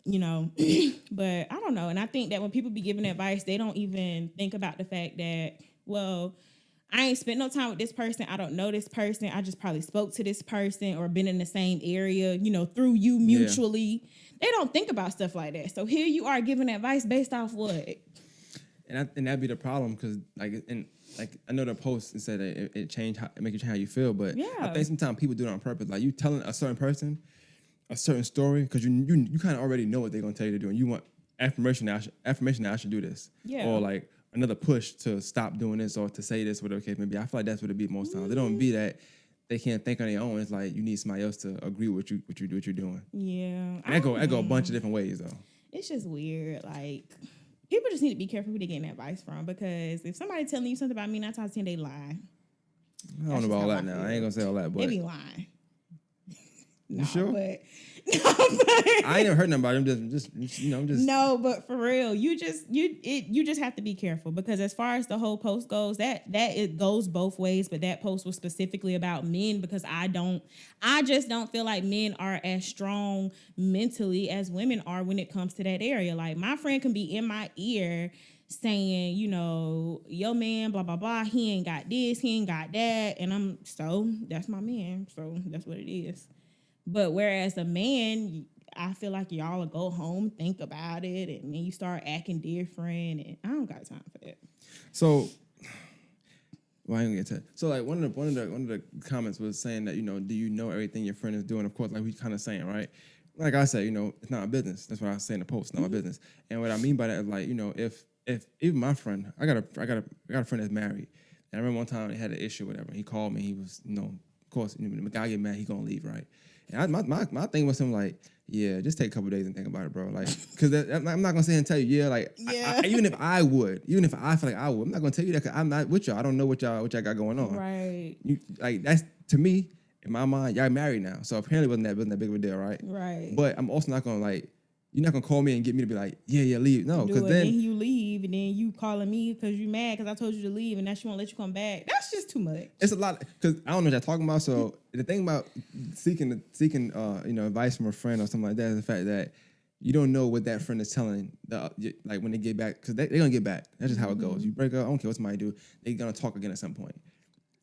But I don't know. And I think that when people be giving advice, they don't even think about the fact that, well, I ain't spent no time with this person. I don't know this person. I just probably spoke to this person or been in the same area, through you mutually. Yeah. They don't think about stuff like that. So here you are giving advice based off what? And that'd be the problem, because I know the post said that it changed it make you change how you feel, but I think sometimes people do it on purpose. Like, you telling a certain person a certain story because you kind of already know what they're gonna tell you to do, and you want affirmation that I should do this, or like another push to stop doing this or to say this, whatever the case may be. I feel like that's what it be most times. They don't be that they can't think on their own. It's like you need somebody else to agree with what you're doing. Yeah, and that go a bunch of different ways though. It's just weird. Like, people just need to be careful who they getting advice from, because if somebody telling you something about me, 9 times out of 10 they lie. I don't know about all that now. I ain't gonna say all that, but they be lying. You sure? But I ain't never heard nothing about him. Just No, but for real, you just have to be careful, because as far as the whole post goes, that it goes both ways. But that post was specifically about men, because I just don't feel like men are as strong mentally as women are when it comes to that area. Like, my friend can be in my ear saying, your man, blah, blah, blah, he ain't got this, he ain't got that. And that's my man. So that's what it is. But whereas a man, I feel like y'all will go home, think about it, and then you start acting different, and I don't got time for that. So, I ain't gonna get to it. So, like, one of the comments was saying that, do you know everything your friend is doing? Of course, like we kind of saying, right? Like I said, it's not my business. That's what I was saying in the post. It's not my business. And what I mean by that is, like, if even my friend, I got a friend that's married, and I remember one time they had an issue, whatever. He called me. He was, of course, when the guy get mad, he gonna leave, right? And my thing was something like, yeah, just take a couple days and think about it, bro. Like, because I'm not gonna say and tell you, even if I feel like I would, I'm not gonna tell you that, because I'm not with y'all. I don't know what y'all got going on. Right. That's, to me, in my mind, y'all married now, so apparently wasn't that big of a deal, right? Right. But I'm also not gonna you're not gonna call me and get me to be like, yeah, leave. No, because then you leave, and then you calling me because you mad because I told you to leave, and now she won't let you come back. That's just too much. It's a lot, because I don't know what y'all talking about. So the thing about seeking advice from a friend or something like that is the fact that you don't know what that friend is telling when they get back, because they're gonna get back. That's just how it goes. You break up, I don't care what somebody do, they're gonna talk again at some point.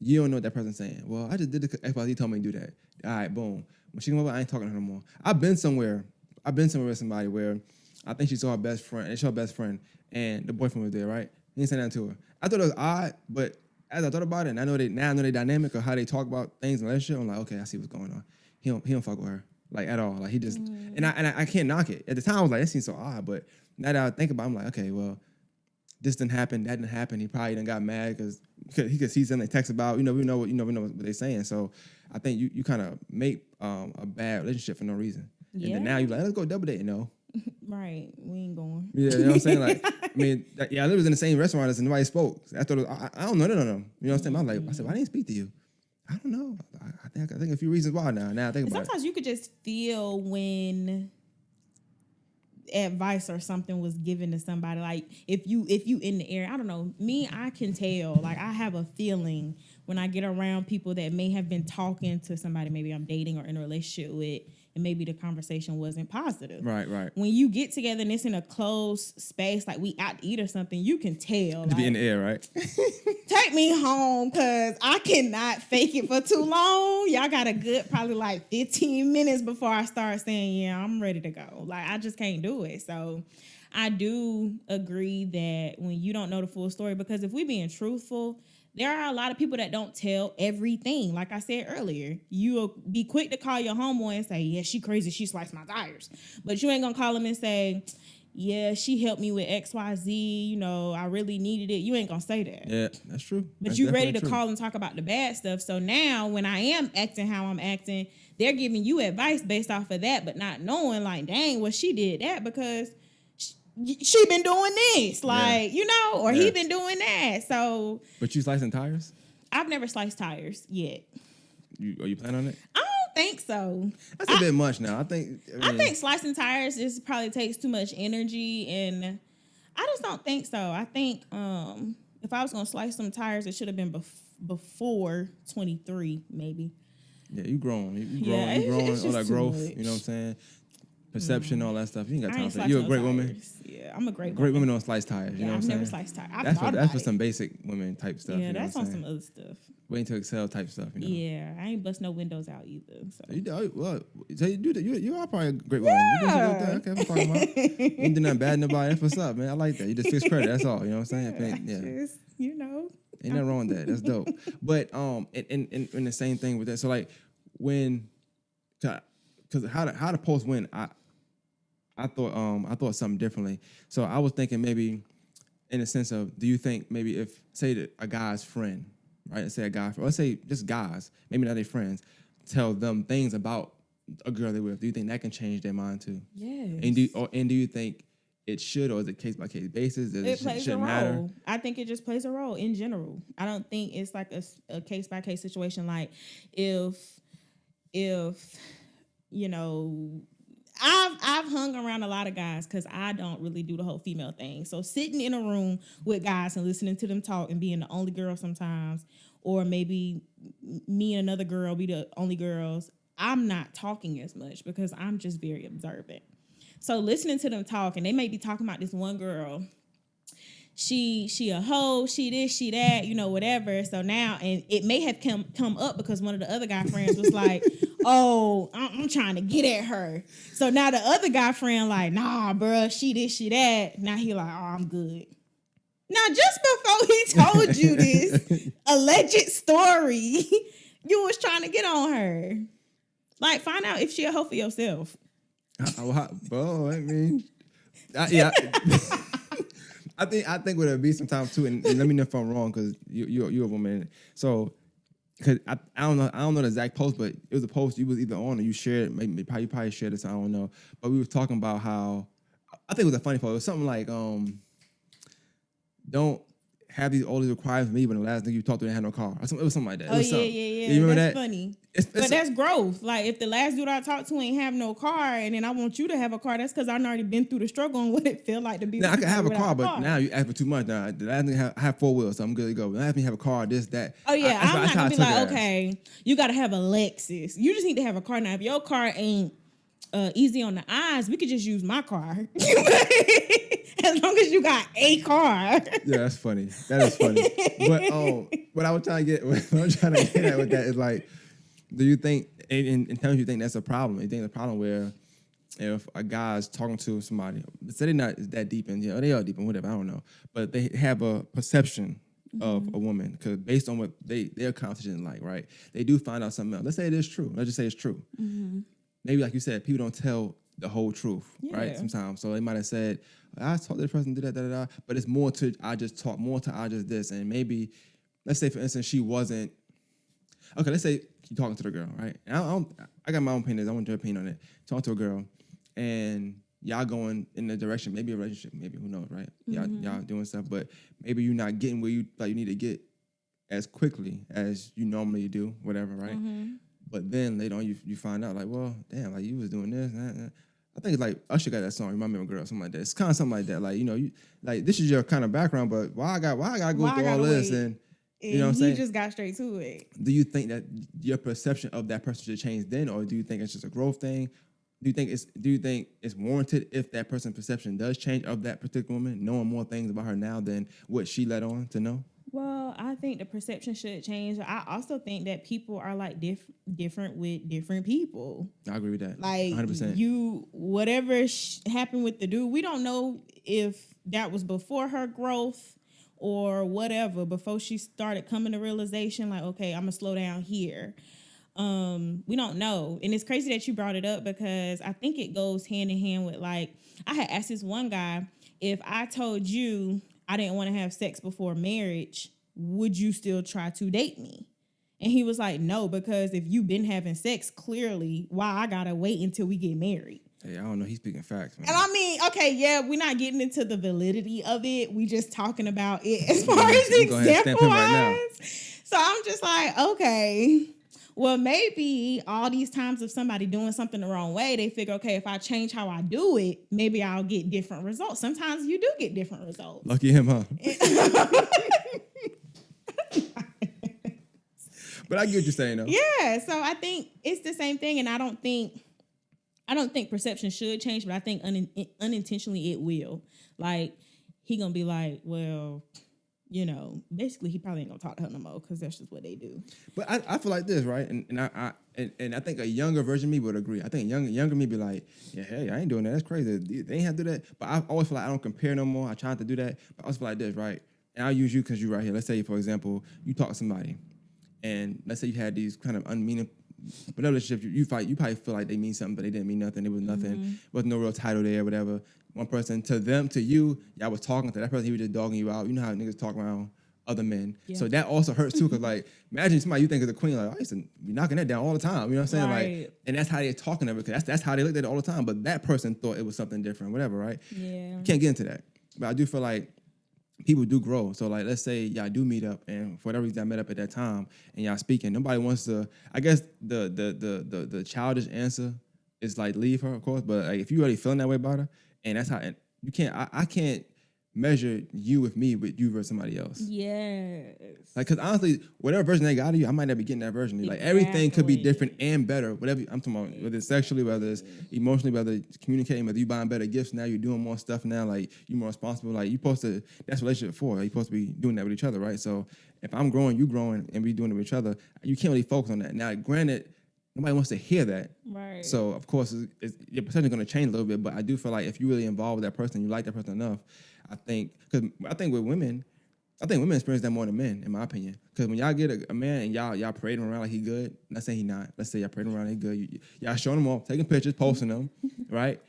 You don't know what that person's saying. Well, I just did it because XYZ told me to do that. All right, boom. When she come over, I ain't talking to her no more. I've been somewhere with somebody where I think she saw her best friend, and the boyfriend was there, right? He didn't say nothing to her. I thought it was odd, but as I thought about it, and I know they dynamic of how they talk about things in the relationship. I'm like, okay, I see what's going on. He don't fuck with her like at all. Like he just and I can't knock it. At the time, I was like, that seems so odd, but now that I think about it, I'm like, okay, well, this didn't happen, that didn't happen. He probably done got mad because he could see something they text about. We know what they're saying. So I think you kind of make a bad relationship for no reason. Yeah. And then now you're like, let's go double date. No. Right. We ain't going. Yeah, you know what I'm saying? Like, I mean, I literally was in the same restaurant as nobody spoke. I thought I don't know none of them. You know what I'm saying? I said, why didn't he speak to you? I don't know. I think a few reasons why now. Now I think about it. Sometimes you could just feel when advice or something was given to somebody. Like if you in the area, I don't know. Me, I can tell. Like I have a feeling when I get around people that may have been talking to somebody maybe I'm dating or in a relationship with, and maybe the conversation wasn't positive. Right. When you get together and it's in a closed space, like we out to eat or something, you can tell. To be in the air, right? Take me home, because I cannot fake it for too long. Y'all got a good probably like 15 minutes before I start saying, yeah, I'm ready to go. Like, I just can't do it. So I do agree that when you don't know the full story, because if we being truthful, there are a lot of people that don't tell everything. Like I said earlier, you'll be quick to call your homeboy and say, yeah, she crazy, she sliced my tires. But you ain't gonna call him and say, yeah, she helped me with XYZ, you know, I really needed it. You ain't gonna say that. Yeah, that's true. But that's you ready to true. call and talk about the bad stuff. So now when I am acting how I'm acting, they're giving you advice based off of that, but not knowing like, dang, well, she did that because she been doing this, like, you know, or he been doing that. So, but you slicing tires? I've never sliced tires yet. Are you planning on it? I don't think so. That's a bit much now. I think slicing tires probably takes too much energy, and I just don't think so. I think if I was gonna slice some tires, it should have been before 23, maybe. Yeah, you growing. Yeah, you growing all that growth. Much. You know what I'm saying? Perception, all that stuff. You ain't got time for that. You You're a great woman. Yeah, I'm a great woman. Great women don't slice tires. You know what I'm saying? I've never sliced tires. That's for some basic women type stuff. Yeah, you know that's on some other stuff. Waiting to excel type stuff. You know? Yeah, I ain't bust no windows out either. So you do that. You are probably a great woman. Yeah. You do okay, I'm talking about. You ain't do nothing bad to nobody. That's what's up, man. I like that. You just fix credit. That's all. You know what I'm saying? Just, you know. Ain't nothing wrong with that. That's dope. But in the same thing with that. So like because how the post went, I thought something differently. So I was thinking maybe in the sense of, do you think maybe if, say that a guy's friend, right? Let's say a guy, or let's say just guys, maybe not their friends, tell them things about a girl they're with. Do you think that can change their mind too? Yes. And do you think it should, or is it case by case basis? It plays a role. Matter? I think it just plays a role in general. I don't think it's like a case by case situation. Like if you know, I've hung around a lot of guys because I don't really do the whole female thing. So sitting in a room with guys and listening to them talk and being the only girl sometimes, or maybe me and another girl be the only girls, I'm not talking as much because I'm just very observant. So listening to them talk, and they may be talking about this one girl, she a hoe, she this, she that, you know, whatever. So now, and it may have come up because one of the other guy friends was like, oh, I'm trying to get at her. So now the other guy friend like, nah, bruh, she this, she that. Now he like, oh, I'm good. Now, just before he told you this alleged story, you was trying to get on her. Like, find out if she a hoe for yourself. Bro, I mean, yeah. I think what it'd be sometimes too, and let me know if I'm wrong, because you're a woman. So, because I don't know the exact post, but it was a post you was either on or you shared. Maybe you probably shared this. I don't know, but we was talking about how, I think it was a funny post. It was something like, don't have all these requirements for me, but the last thing you talked to didn't have no car. Or something, it was something like that. Oh, yeah. You remember that's that? Funny. But that's growth. Like, if the last dude I talked to ain't have no car, and then I want you to have a car, that's because I've already been through the struggle and what it feel like to be. Now, I can have a car, but now you ask for too much. Now, the last thing I have 4 wheels, so I'm good to go. But last thing you have a car, this, that. Oh, yeah. I'm not going to be like, okay, you got to have a Lexus. You just need to have a car. Now, if your car ain't easy on the eyes, we could just use my car. As long as you got a car. Yeah, that's funny. That is funny. But what I'm trying to get at with that is like, do you think, and tell me if you think that's a problem? You think it's a problem where if a guy's talking to somebody, say they're not that deep in, they are deep in whatever, I don't know, but they have a perception of a woman because based on what their conversation like, right? They do find out something else. Let's say it is true. Let's just say it's true. Maybe like you said, people don't tell the whole truth, right? Sometimes, so they might have said, "I talked to this person, did that, but it's more to I just talk, more to I just this, and maybe, let's say for instance, she wasn't. Okay, let's say you're talking to the girl, right? And I got my own opinions. I want your opinion on it. Talk to a girl, and y'all going in the direction, maybe a relationship, maybe who knows, right? Y'all doing stuff, but maybe you're not getting where you need to get as quickly as you normally do, whatever, right? But then later on, you find out like, well, damn, like you was doing this. I think it's like Usher got that song, Remind Me of a Girl, something like that. It's kind of something like that. Like, you like this is your kind of background, but why I gotta go through all this and you know what I'm saying? You just got straight to it. Do you think that your perception of that person should change then, or do you think it's just a growth thing? Do you think it's warranted if that person's perception does change of that particular woman, knowing more things about her now than what she let on to know? Well, I think the perception should change. I also think that people are like different with different people. I agree with that. Like 100%. Whatever happened with the dude, we don't know if that was before her growth or whatever, before she started coming to realization like, okay, I'm gonna slow down here. We don't know. And it's crazy that you brought it up because I think it goes hand in hand with, like, I had asked this one guy, if I told you I didn't want to have sex before marriage, would you still try to date me? And he was like, no, because if you've been having sex, clearly, why I gotta wait until we get married? Hey, I don't know. He's speaking facts, man. And I mean, okay, yeah, we're not getting into the validity of it. We just talking about it as far as example wise. So I'm just like, okay, well, maybe all these times of somebody doing something the wrong way, they figure, okay, if I change how I do it, maybe I'll get different results. Sometimes you do get different results. Lucky him, huh? But I get what you're saying, though. Yeah, so I think it's the same thing, and I don't think perception should change, but I think unintentionally it will. Like, he gonna be like, well, basically he probably ain't gonna talk to her no more because that's just what they do. But I feel like this, right? And I think a younger version of me would agree. I think younger me be like, yeah, hey, I ain't doing that. That's crazy. They ain't have to do that. But I always feel like I don't compare no more. I try not to do that. But I always feel like this, right? And I'll use you because you're right here. Let's say, for example, you talk to somebody, and let's say you had these kind of unmeaning, whatever relationship you fight, you probably feel like they mean something, but they didn't mean nothing. It was nothing. Wasn't no real title there, whatever. One person to you, y'all was talking to that person, he was just dogging you out. You know how niggas talk around other men. Yeah. So that also hurts too, because like, imagine somebody you think is a queen, like, I used to be knocking that down all the time. You know what I'm saying? Right. Like, and that's how they're talking to it, because that's how they looked at it all the time. But that person thought it was something different, whatever, right? Yeah. You can't get into that. But I do feel like people do grow. So like, let's say y'all do meet up, and for whatever reason y'all met up at that time and y'all speaking, nobody wants to, I guess the childish answer is like leave her, of course. But like, if you already feeling that way about her, and that's how, and you can't, I can't measure you with me with you versus somebody else. Yes. Like, because honestly, whatever version they got of you, I might not be getting that version. Like, everything could be different and better. Whatever I'm talking about, whether it's sexually, whether it's emotionally, whether it's communicating, whether you buying better gifts now, you're doing more stuff now, like you're more responsible. Like, you're supposed to, that's what relationship for. Like, you're supposed to be doing that with each other, right? So if I'm growing, you growing, and we doing it with each other, you can't really focus on that. Now, granted, nobody wants to hear that. Right. So, of course, your perception is going to change a little bit, but I do feel like if you're really involved with that person, you like that person enough, I think with women, women experience that more than men, in my opinion. Because when y'all get a man and y'all parade him around like he good, let's say he not. Let's say y'all parade him around like he good. Y'all showing him off, taking pictures, posting them, right?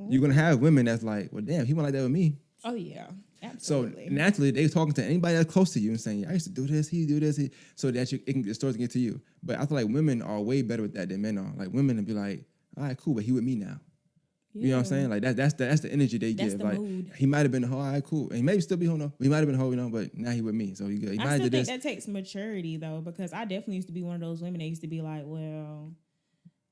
You're going to have women that's like, well, damn, he went like that with me. Oh, yeah. Absolutely. So naturally, they talking to anybody that's close to you and saying, I used to do this, he do this, so that the stories can get to you. But I feel like women are way better with that than men are. Like, women would be like, all right, cool, but he with me now. Yeah. You know what I'm saying? Like, that's the energy they give. Like, mood. He might have been a hoe, all right, cool. And he maybe still be hoe, no. He might have been a hoe, but now he with me, so he good. I still think that takes maturity, though, because I definitely used to be one of those women that used to be like, well,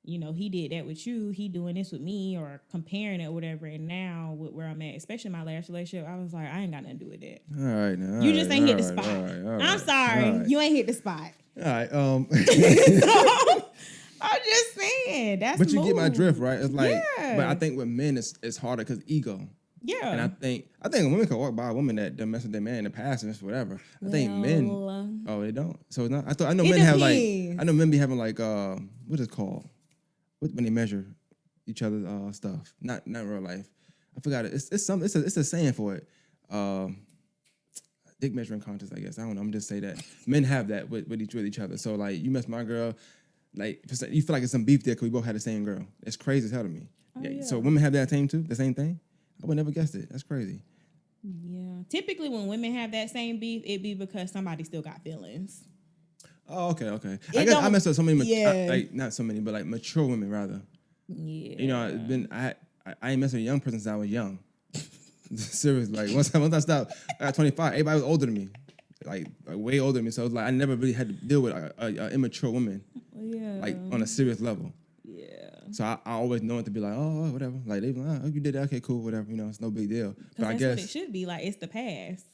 he did that with you, he doing this with me, or comparing it or whatever. And now with where I'm at, especially my last relationship, I was like, I ain't got nothing to do with that. All right, now. You just ain't hit the spot. All right. I'm sorry. You ain't hit the spot. All right. I'm just saying. But you get my drift, right? It's like, but I think with men, it's harder because ego. Yeah. And I think women can walk by a woman that done messed with their man in the past and whatever. I think men, they don't. So it's not. I know men have like, I know men be having like, what is it called? When they measure each other's stuff. Not real life. I forgot it. It's some. It's a saying for it. Dick measuring contest, I guess. I don't know. I'm just say that men have that with each other. So like, you mess my girl, like you feel like it's some beef there because we both had the same girl. It's crazy as hell to me. Yeah. So women have that same too, the same thing. I would never guessed it. That's crazy. Yeah. Typically, when women have that same beef, it be because somebody still got feelings. Oh, okay. I guess I messed up so many. Like not so many, but like mature women rather. Yeah. You know, I ain't messed with a young person since I was young. Seriously, like once I stopped at 25, everybody was older than me, like way older than me. So it was like I never really had to deal with a immature woman, like on a serious level. Yeah. So I always know it to be like, oh, whatever. Like they be like, oh, you did that, okay, cool, whatever. You know, it's no big deal. But I guess what it should be. Like it's the past.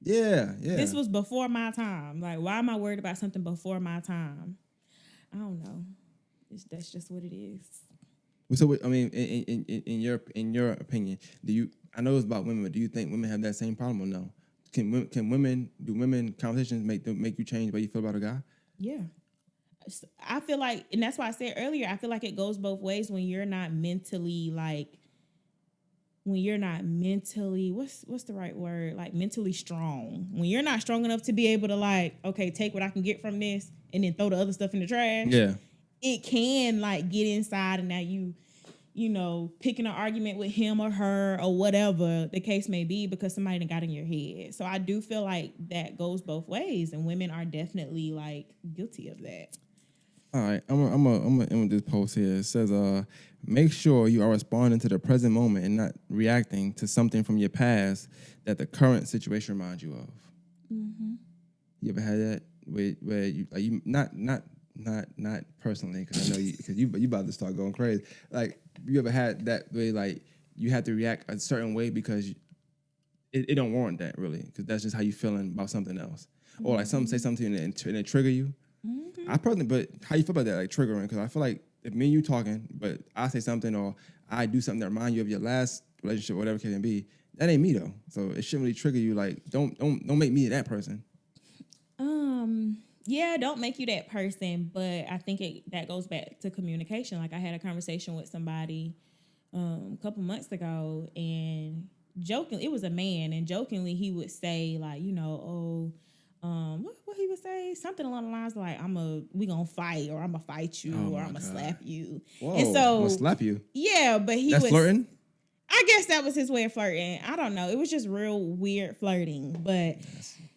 Yeah. This was before my time. Like, why am I worried about something before my time? I don't know. That's just what it is. So I mean, in your opinion, I know it's about women, but do you think women have that same problem or no? Do women conversations make you change the way you feel about a guy? Yeah. I feel like, and that's why I said earlier, I feel like it goes both ways when you're not mentally what's the right word? Like mentally strong. When you're not strong enough to be able to like, okay, take what I can get from this and then throw the other stuff in the trash. Yeah. It can like get inside and now you know, picking an argument with him or her or whatever the case may be because somebody done got in your head. So I do feel like that goes both ways and women are definitely like guilty of that. All right, I'm gonna end this post here. It says, make sure you are responding to the present moment and not reacting to something from your past that the current situation reminds you of. Mm-hmm. You ever had that where you not personally because I know because you about to start going crazy. Like you ever had that way like you had to react a certain way because it don't warrant that really because that's just how you feeling about something else or like someone say something and it trigger you. Mm-hmm. I personally, but how you feel about that, like triggering? Because I feel like if me and you talking, but I say something or I do something that remind you of your last relationship, whatever it can be, that ain't me though. So it shouldn't really trigger you. Like, don't make me that person. Yeah, don't make you that person. But I think that goes back to communication. Like I had a conversation with somebody a couple months ago, and jokingly, it was a man, and jokingly he would say like, you know, what he would say, something along the lines like, we gonna fight, or I'm gonna fight you, or I'm gonna slap you. Whoa, and so I'm gonna slap you. Yeah, but that's flirting. I guess that was his way of flirting. I don't know. It was just real weird flirting. But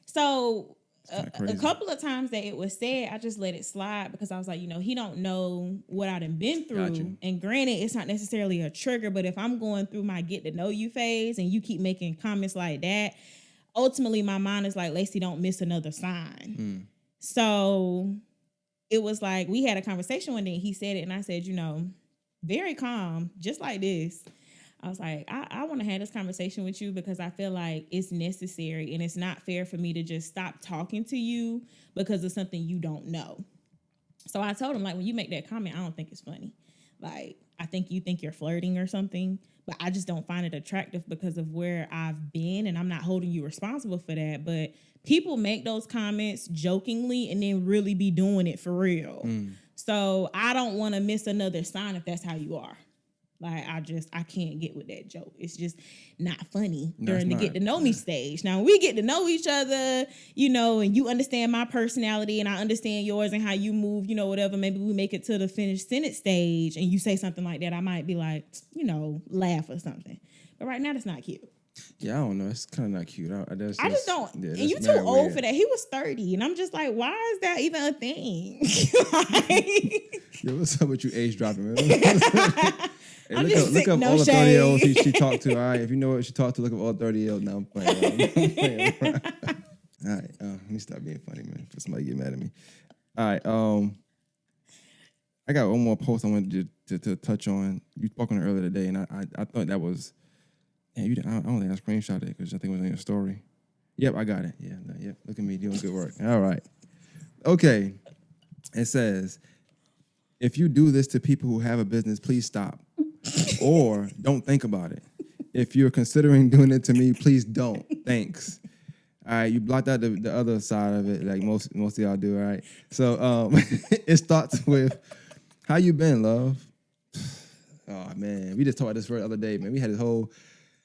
so a couple of times that it was said, I just let it slide because I was like, you know, he don't know what I done been through. Gotcha. And granted, it's not necessarily a trigger, but if I'm going through my get to know you phase and you keep making comments like that, ultimately, my mind is like, Lacey, don't miss another sign. So it was like, we had a conversation one day. He said it, and I said, you know, very calm, just like this. I was like, I want to have this conversation with you because I feel like it's necessary, and it's not fair for me to just stop talking to you because of something you don't know. So I told him, like, when you make that comment, I don't think it's funny. Like, I think you think you're flirting or something. But I just don't find it attractive because of where I've been, and I'm not holding you responsible for that. But people make those comments jokingly and then really be doing it for real. So I don't want to miss another sign if that's how you are. Like, I can't get with that joke. It's just not funny during the get to know me stage. Now, when we get to know each other, you know, and you understand my personality and I understand yours and how you move, you know, whatever, maybe we make it to the finished sentence stage and you say something like that, I might be like, you know, laugh or something. But right now, that's not cute. Yeah, I don't know. It's kind of not cute. I just don't. Yeah, and you too old for that. He was 30, and I'm just like, why is that even a thing? Yo, what's up with you age dropping, man? Hey, look up all the 30-year-olds she talked to. All right, if you know what she talked to, look up all 30-year-olds. Now I'm playing. All right, let me stop being funny, man. For somebody get mad at me. All right, I got one more post I wanted to touch on. You spoke on it earlier today, and I thought that was. Yeah, I don't think I screenshot it because I think it was in your story. Yep, I got it. Yeah, yep. Look at me doing good work. All right. Okay. It says, if you do this to people who have a business, please stop. Or don't think about it. If you're considering doing it to me, please don't. Thanks. All right, you blocked out the other side of it, like most of y'all do, all right? So it starts with, how you been, love? Oh man, we just talked about this for the other day, man. We had this whole.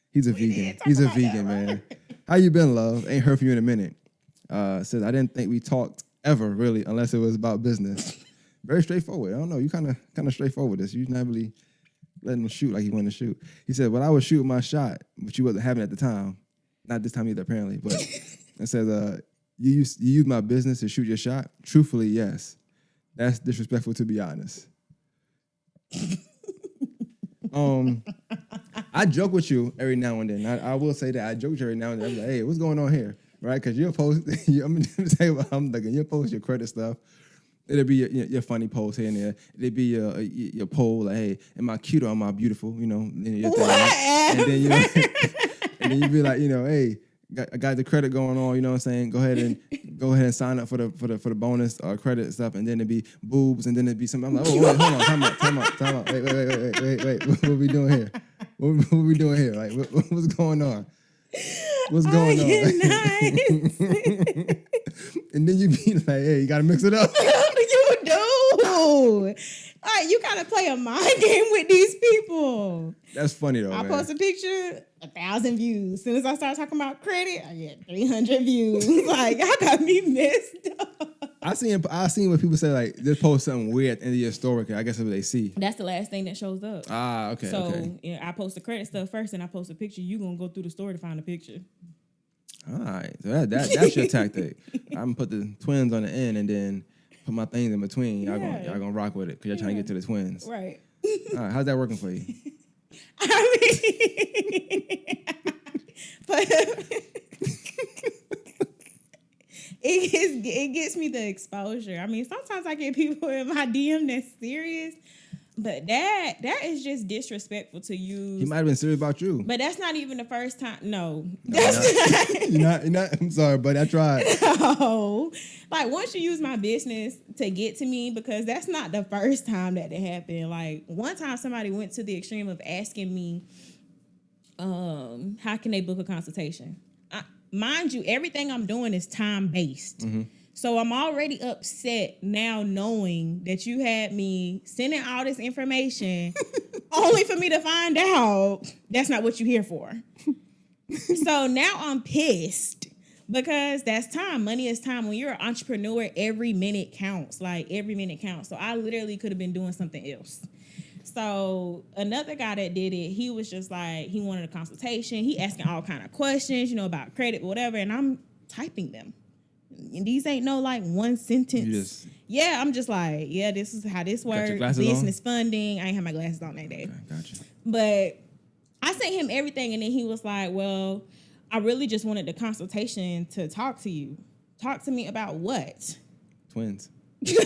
He's a We vegan. did talk He's a about that, vegan, right? man. How you been, love? Ain't heard from you in a minute. Says I didn't think we talked ever really, unless it was about business. Very straightforward. I don't know. You kind of straightforward with this. You not really letting him shoot like he wanted to shoot. He said, "Well, I was shooting my shot, but you wasn't having it at the time. Not this time either, apparently. But it says, you use my business to shoot your shot. Truthfully, yes. That's disrespectful, to be honest." I joke with you every now and then. I will say that I joke with you every now and then. I'm like, hey, what's going on here? Right? Because you'll post, I'm going to tell you what I'm thinking. You'll post your credit stuff. It'll be your funny post here and there. It'll be your poll, like, hey, am I cute or am I beautiful? You know, your thing, right? And then you be like, hey, I got the credit going on. You know what I'm saying? Go ahead and sign up for the bonus or credit stuff. And then it'd be boobs, and then it'd be something. I'm like, oh wait, hold on, time out. Wait. What we doing here? What we doing here? Like, what's going on? What's going on? And then you be like, hey, you gotta mix it up. You do. Like, you gotta play a mind game with these people. That's funny though. I man. post a picture, 1,000 views. As soon as I start talking about credit, I get 300 views. Like, y'all got me messed up. I seen when people say like just post something weird at the end of your story. I guess that's what they see. That's the last thing that shows up. Ah, okay. So okay. yeah, I post the credit stuff first, and I post a picture. You gonna go through the story to find a picture. All right, so that's your tactic. I'm gonna put the twins on the end and then put my things in between. Y'all gonna rock with it because you're trying to get to the twins. Right. All right, how's that working for you? I mean, but it gets me the exposure. I mean, sometimes I get people in my DM that's serious, but that is just disrespectful to use. He might have been serious about you. But that's not even the first time. No. You're not. I'm sorry, but I tried. No. Like, once you use my business to get to me, because that's not the first time that it happened. Like, one time somebody went to the extreme of asking me, how can they book a consultation? Mind you, everything I'm doing is time-based. Mm-hmm. So I'm already upset now knowing that you had me sending all this information only for me to find out that's not what you're here for. So now I'm pissed because that's time. Money is time. When you're an entrepreneur, every minute counts. Like, every minute counts. So I literally could have been doing something else. So another guy that did it, he was just like, he wanted a consultation. He asking all kind of questions, about credit, whatever. And I'm typing them. And these ain't no like one sentence. Yeah, I'm just like, yeah, this is how this works. Business funding. I ain't have my glasses on that day. Okay, gotcha. But I sent him everything, and then he was like, well, I really just wanted the consultation to talk to you. Talk to me about what? Twins. So,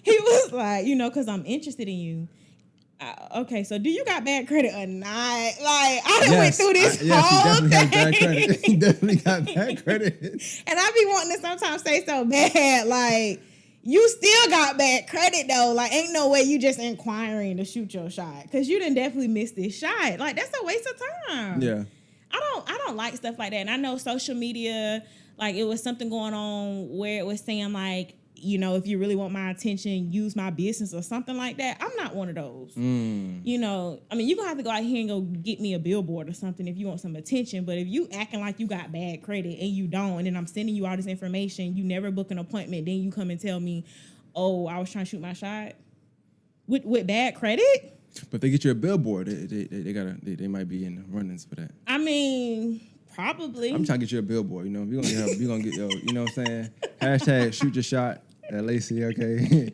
he was like, because I'm interested in you. Okay, so do you got bad credit or not? Like, I done went through this whole thing. Yes, he definitely has bad credit. He definitely got bad credit. And I be wanting to sometimes say so bad, like, you still got bad credit though. Like, ain't no way you just inquiring to shoot your shot, because you done definitely missed this shot. Like, that's a waste of time. Yeah. I don't like stuff like that. And I know social media, like, it was something going on where it was saying like, if you really want my attention, use my business or something like that. I'm not one of those. I mean, you're going to have to go out here and go get me a billboard or something if you want some attention. But if you acting like you got bad credit and you don't, and then I'm sending you all this information, you never book an appointment, then you come and tell me, oh, I was trying to shoot my shot with bad credit? But if they get you a billboard, they might be in the runnings for that. I mean, probably. I'm trying to get you a billboard, We're gonna get you know what I'm saying? Hashtag shoot your shot at Lacecia, okay?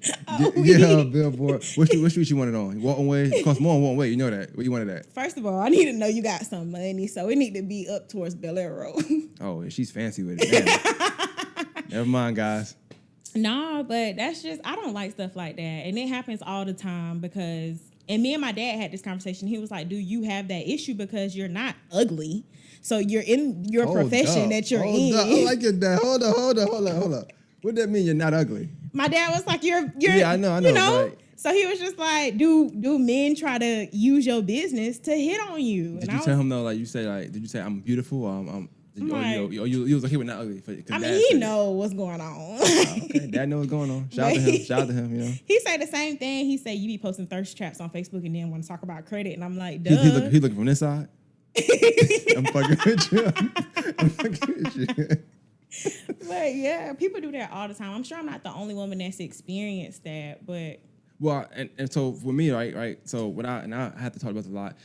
get her a billboard. What street you want it on? Walton Way? It costs more on Walton Way, you know that. Where you want it at? First of all, I need to know you got some money, so it need to be up towards Bel Air Road. Oh, she's fancy with it. Damn. Never mind, guys. No, but that's just, I don't like stuff like that. And it happens all the time because, and me and my dad had this conversation. He was like, do you have that issue because you're not ugly? So you're in your profession that you're in. I like it, Dad. Hold up. What does that mean, you're not ugly? My dad was like, you're yeah, I know. Like, so he was just like, do men try to use your business to hit on you? Did you tell him though, like you say, like, did you say I'm beautiful or You was like, he was not ugly. I mean, he know what's going on. Okay, Dad knows what's going on. Shout out to him. Shout out to him. You know. He say the same thing. He say you be posting thirst traps on Facebook and then want to talk about credit, and I'm like, duh. He looking from this side. I'm fucking with you. I'm fucking with you. But yeah, people do that all the time. I'm sure I'm not the only woman that's experienced that, but. Well, and so for me, right. So I have to talk about this a lot.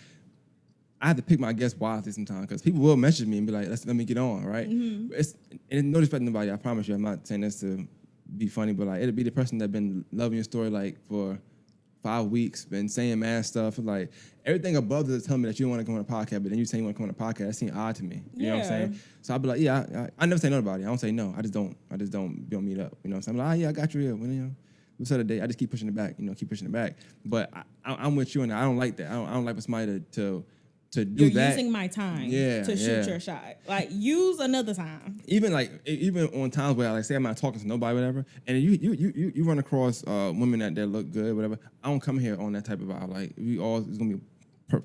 I have to pick my guests wisely sometimes because people will message me and be like, let me get on, right? Mm-hmm. It's no disrespect to nobody. I promise you, I'm not saying this to be funny, but like it'll be the person that been loving your story like for 5 weeks, been saying mad stuff, like everything above this tell me that you don't want to come on a podcast, but then you say you want to come on a podcast. That seems odd to me. You know what I'm saying? So I'll be like, yeah, I never say no to nobody. I don't say no. I just don't meet up. You know what I'm saying? I'm like, yeah, I got you here. Well, you know, we set a date. I just keep pushing it back. Keep pushing it back. But I'm with you, and I don't like that. I don't like for somebody to do You're that. Using my time to shoot your shot. Like, use another time. Even on times where, like, say I'm not talking to nobody, whatever, and you run across women that look good, whatever. I don't come here on that type of vibe. Like, we all is gonna be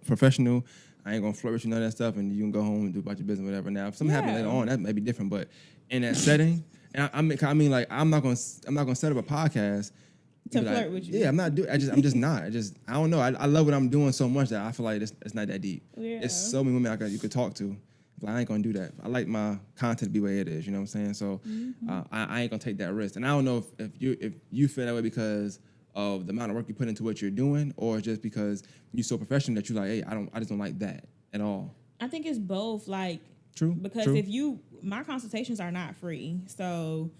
professional. I ain't gonna flirt with you, none of that stuff, and you can go home and do about your business, whatever. Now, if something happens later on, that may be different, but in that setting, and I mean, like, I'm not gonna set up a podcast to flirt with you. Yeah, I'm just not. I don't know. I love what I'm doing so much that I feel like it's not that deep. Yeah. It's so many women you could talk to. Like, I ain't gonna do that. I like my content to be where it is. You know what I'm saying? So I ain't gonna take that risk. And I don't know if you feel that way because of the amount of work you put into what you're doing, or just because you're so professional that you're like, hey, I just don't like that at all. I think it's both. Like, true. Because my consultations are not free, so.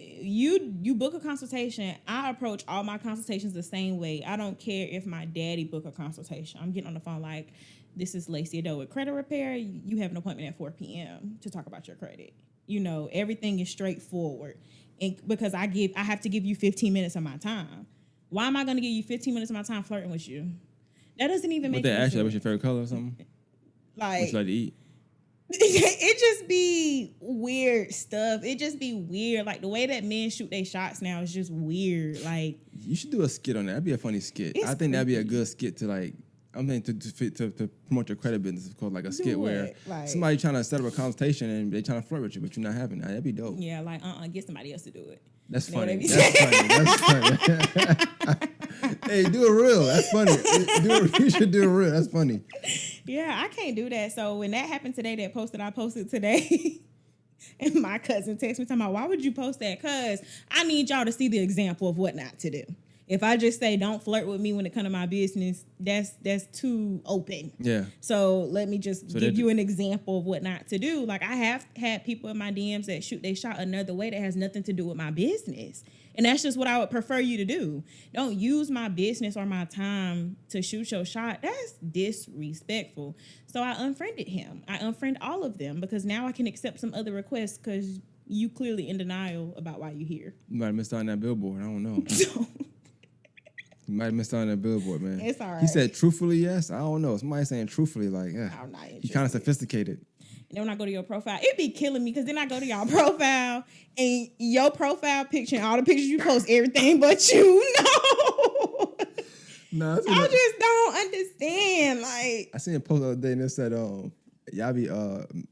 You book a consultation. I approach all my consultations the same way. I don't care if my daddy book a consultation. I'm getting on the phone like, this is Lacecia with credit repair. You have an appointment at 4 p.m. to talk about your credit. Everything is straightforward. And because I have to give you 15 minutes of my time. Why am I going to give you 15 minutes of my time flirting with you? That doesn't even make sense. But they ask you what's your favorite color or something? Like, what you like to eat? It just be weird stuff. It just be weird. Like, the way that men shoot their shots now is just weird. Like, you should do a skit on that. That'd be a funny skit. I think that'd be a good skit to, like, I'm thinking to promote your credit business. Of course, like a skit where somebody trying to set up a consultation and they trying to flirt with you, but you're not having that. That'd be dope. Yeah, like get somebody else to do it. That's funny. That's funny. Hey, do it real. That's funny. You should do it real. That's funny. Yeah, I can't do that. So when that happened today, I posted today, and my cousin texted me talking about, why would you post that? Because I need y'all to see the example of what not to do. If I just say don't flirt with me when it comes to my business, that's too open. Yeah. So let me just give you an example of what not to do. Like, I have had people in my DMs that shoot they shot another way that has nothing to do with my business. And that's just what I would prefer you to do. Don't use my business or my time to shoot your shot. That's disrespectful. So I unfriended him. I unfriended all of them because now I can accept some other requests because you clearly in denial about why you're here. You might have missed out on that billboard. I don't know. You might have missed out on that billboard, man. It's all right. He said truthfully, yes. I don't know. Somebody saying truthfully, like, yeah. I'm not interested. You kind of sophisticated. And then when I go to your profile, it be killing me because then I go to y'all profile and your profile picture and all the pictures you post, everything but you. No. No, I just don't understand. Like, I seen a post the other day and it said, y'all be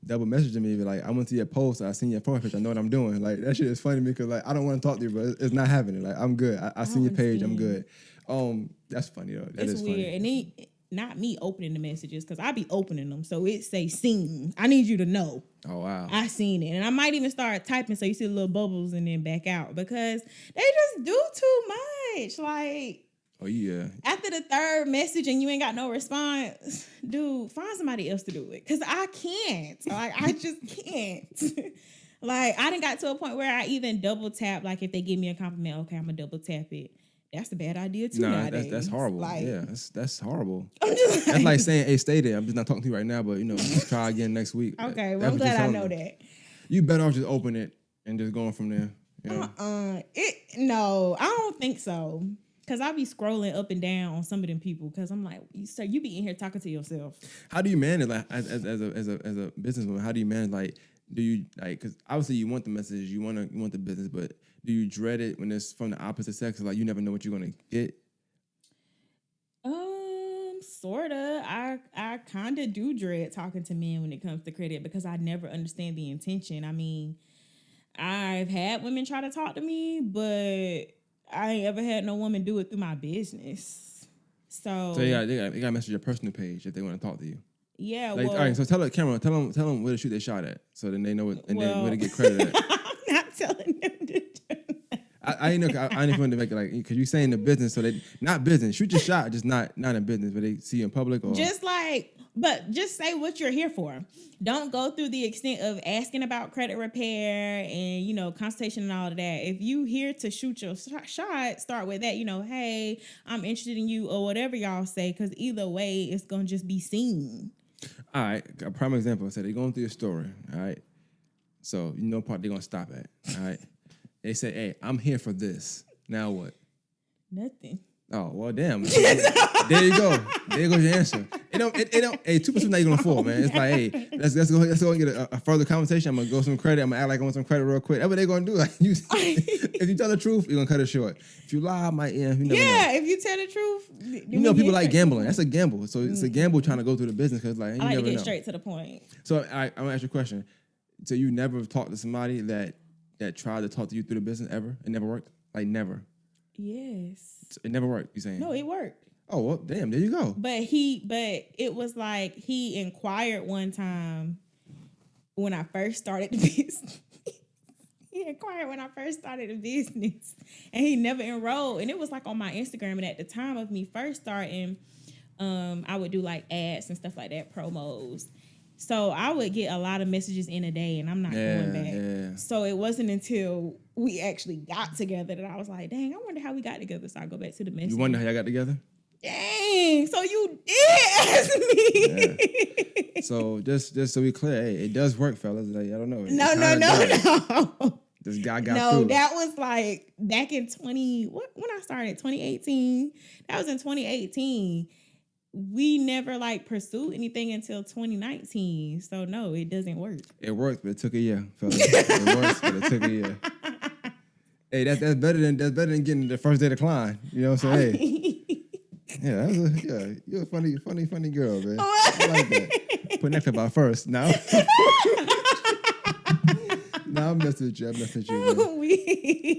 double messaging me, like, I went to your post, I seen your profile picture, I know what I'm doing. Like, that shit is funny to me because, like, I don't want to talk to you, but it's not happening. Like, I'm good. I seen your page, I'm good. That's funny though. That is weird. Funny. And then not me opening the messages because I be opening them, so it say seen. I need you to know. Oh wow. I seen it, and I might even start typing so you see the little bubbles and then back out because they just do too much. Like, oh yeah. After the third message and you ain't got no response, dude, find somebody else to do it because I can't. Like, I just can't. Like, I done got to a point where I even double tap. Like, if they give me a compliment, okay, I'm gonna double tap it. That's a bad idea too. No, that's horrible. Like, yeah, that's horrible. That's like saying, "Hey, stay there. I'm just not talking to you right now, but try again next week." Okay, well, I'm glad I know that. You better off just open it and just going from there. No, I don't think so. Cause I be scrolling up and down on some of them people. Cause I'm like, sir, you be in here talking to yourself. How do you manage, like, as a businesswoman? How do you manage, like, do you, like, because obviously you want the message, you want the business, but do you dread it when it's from the opposite sex? Like, you never know what you're gonna get. Sorta. I kind of do dread talking to men when it comes to credit because I never understand the intention. I mean, I've had women try to talk to me, but I ain't ever had no woman do it through my business. So they got to message your personal page if they want to talk to you. Yeah. Like, all right. So tell them where to shoot their shot at, so then they know it and then where to get credit at. I'm not telling them to do that. I didn't know. I didn't want to make it like because you saying the business, so they not business. Shoot your shot, just not in business, but they see you in public or but just say what you're here for. Don't go through the extent of asking about credit repair and consultation and all of that. If you here to shoot your shot, start with that. Hey, I'm interested in you or whatever y'all say, because either way, it's gonna just be seen. All right, a prime example. I said they're going through your story. All right, so part they're gonna stop at. All right. They say, "Hey, I'm here for this." Now what? Nothing. Oh well, damn. There you go. There goes your answer. It don't. Hey, 2% not even 4, man. It's like, hey, let's go and get a further conversation. I'm gonna go some credit. I'm gonna act like I want some credit real quick. That's what they're gonna do. Like, if you tell the truth, you're gonna cut it short. If you lie, I might. You never know. If you tell the truth, people like gambling. That's a gamble. So it's a gamble trying to go through the business because like you I like never to get know. Straight to the point. So I'm gonna ask you a question. So you never talked to somebody that tried to talk to you through the business ever? It never worked? Like never? Yes. It never worked, you saying? No, it worked. Oh, well, damn, there you go. But it was like he inquired one time when I first started the business. He inquired when I first started the business and he never enrolled. And it was like on my Instagram. And at the time of me first starting, I would do like ads and stuff like that, promos. So I would get a lot of messages in a day and I'm not going back. Yeah. So it wasn't until we actually got together that I was like, dang, I wonder how we got together. So I go back to the message. You wonder how y'all got together? Dang. So you did ask me. Yeah. So just so we clear, hey, it does work, fellas. Like, I don't know. No. This guy got through. No, that was like back in when I started, 2018. That was in 2018. We never pursued anything until 2019. So no, it doesn't work. It worked, but it took a year, fellas. It works, but it took a year. Hey, that's better than getting the first day decline. You know what I'm saying? Hey. You're a funny girl, man. I like that. Put that clip out first. Now. No, I'm messing with you, man.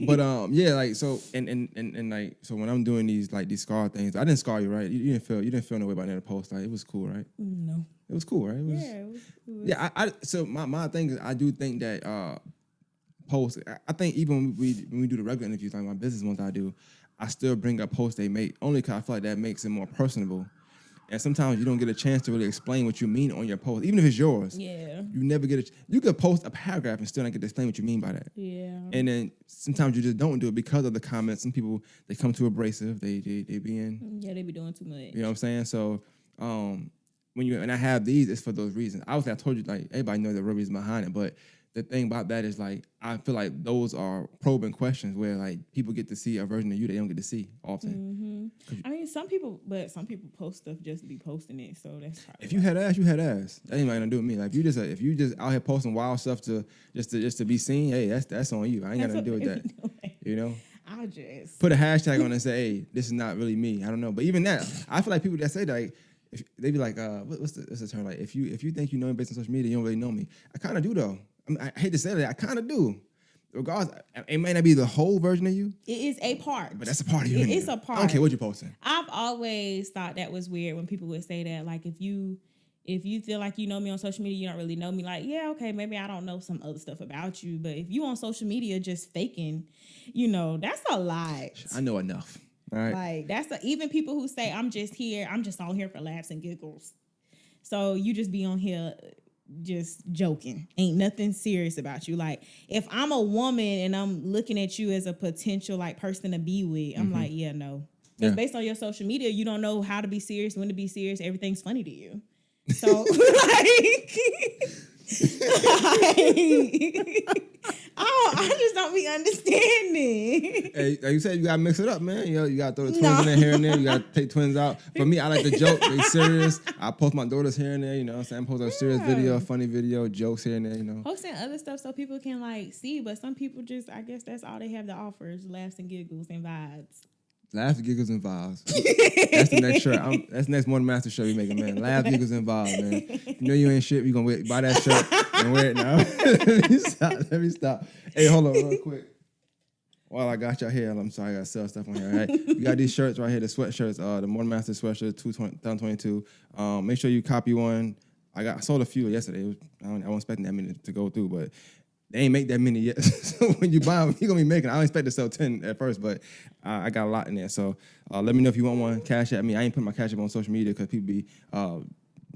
But so so when I'm doing these scar things, I didn't scar you, right? You didn't feel no way about that post. Like, it was cool, right? No. It was cool, right? It was. Yeah, so my thing is I do think that posts, I think even when we do the regular interviews, like my business ones I do, I still bring up posts they make only because I feel like that makes it more personable. And sometimes you don't get a chance to really explain what you mean on your post, even if it's yours. Yeah. You never get you could post a paragraph and still not get to explain what you mean by that. Yeah. And then sometimes you just don't do it because of the comments. Some people, they come too abrasive. They be in. Yeah, they be doing too much. You know what I'm saying? So when I have these, it's for those reasons. Obviously, I told you, everybody knows the real reason behind it, but the thing about that is I feel like those are probing questions where people get to see a version of you they don't get to see often. Mm-hmm. I mean, some people post stuff just to be posting it, so that's probably if you had ass, you had ass. That ain't nothing to do with me. Like if you just out here posting wild stuff just to be seen, hey, that's on you. I ain't got nothing to do with that. You know, I'll just put a hashtag on it and say, hey, this is not really me. I don't know, but even that, I feel like people that say that. If they be like, what's the term? Like, if you think you know me based on social media, you don't really know me. I kind of do though. I hate to say that. I kind of do. Regardless, it may not be the whole version of you. It is a part. But that's a part of you. It's a part. I don't care what you're posting. I've always thought that was weird when people would say that. Like, if you feel like you know me on social media, you don't really know me. Like, yeah, okay, maybe I don't know some other stuff about you. But if you on social media just faking, that's a lot. I know enough. All right. Like, even people who say, I'm just on here for laughs and giggles. So you just be on here just joking. Ain't nothing serious about you. Like, if I'm a woman and I'm looking at you as a potential person to be with, I'm like, yeah, no. Because based on your social media, you don't know how to be serious, when to be serious. Everything's funny to you. So I just don't be understanding. Hey, like you said, you gotta mix it up, man. You gotta throw the twins in there here and there. You gotta take twins out. For me, I like to joke, be serious. I post my daughters here and there, you know what I'm saying? Post a serious video, a funny video, jokes here and there, you know. Posting other stuff so people can see, but some people just, I guess that's all they have to offer is laughs and giggles and vibes. Laugh, giggles, and vibes. That's the next shirt. That's the next Morning Master shirt we making, man. Laugh, giggles, and vibes, man. You know you ain't shit. You gonna buy that shirt and wear it now. Let me stop. Hey, hold on real quick. While I got y'all here, I'm sorry, I gotta sell stuff on here. All right, you got these shirts right here, the sweatshirts. The Morning Master sweatshirt 2022. Make sure you copy one. I sold a few yesterday. I wasn't expecting that many to go through, but they ain't make that many yet. So when you buy them, you're going to be making. I don't expect to sell 10 at first, but I got a lot in there. So let me know if you want one. Cash at me. I ain't put my cash app on social media because people be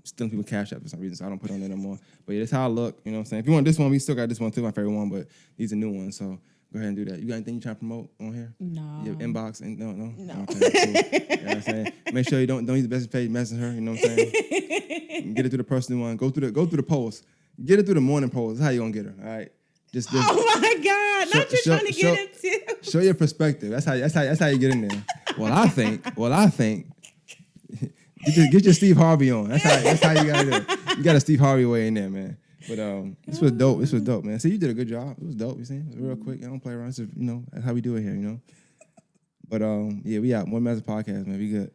stealing people's cash app for some reason, so I don't put it on there no more. But yeah, that's how I look. You know what I'm saying? If you want this one, we still got this one too, my favorite one, but these are new ones. So go ahead and do that. You got anything you trying to promote on here? No. Your inbox? No. No. Okay, cool. You know what I'm saying? Make sure you don't use the message page, message her. You know what I'm saying? Get it through the personal one. Go through the post. Get it through the morning post. That's how you gonna get her. All right. Just oh my God! Not just trying to get into. Show your perspective. That's how you get in there. Well, I think. Get your Steve Harvey on. That's how you gotta do it. You got a Steve Harvey way in there, man. But this was dope. This was dope, man. See, you did a good job. It was dope. You see, it was real quick. I don't play around. So, that's how we do it here. But yeah, we out. One Master Podcast, man. We good.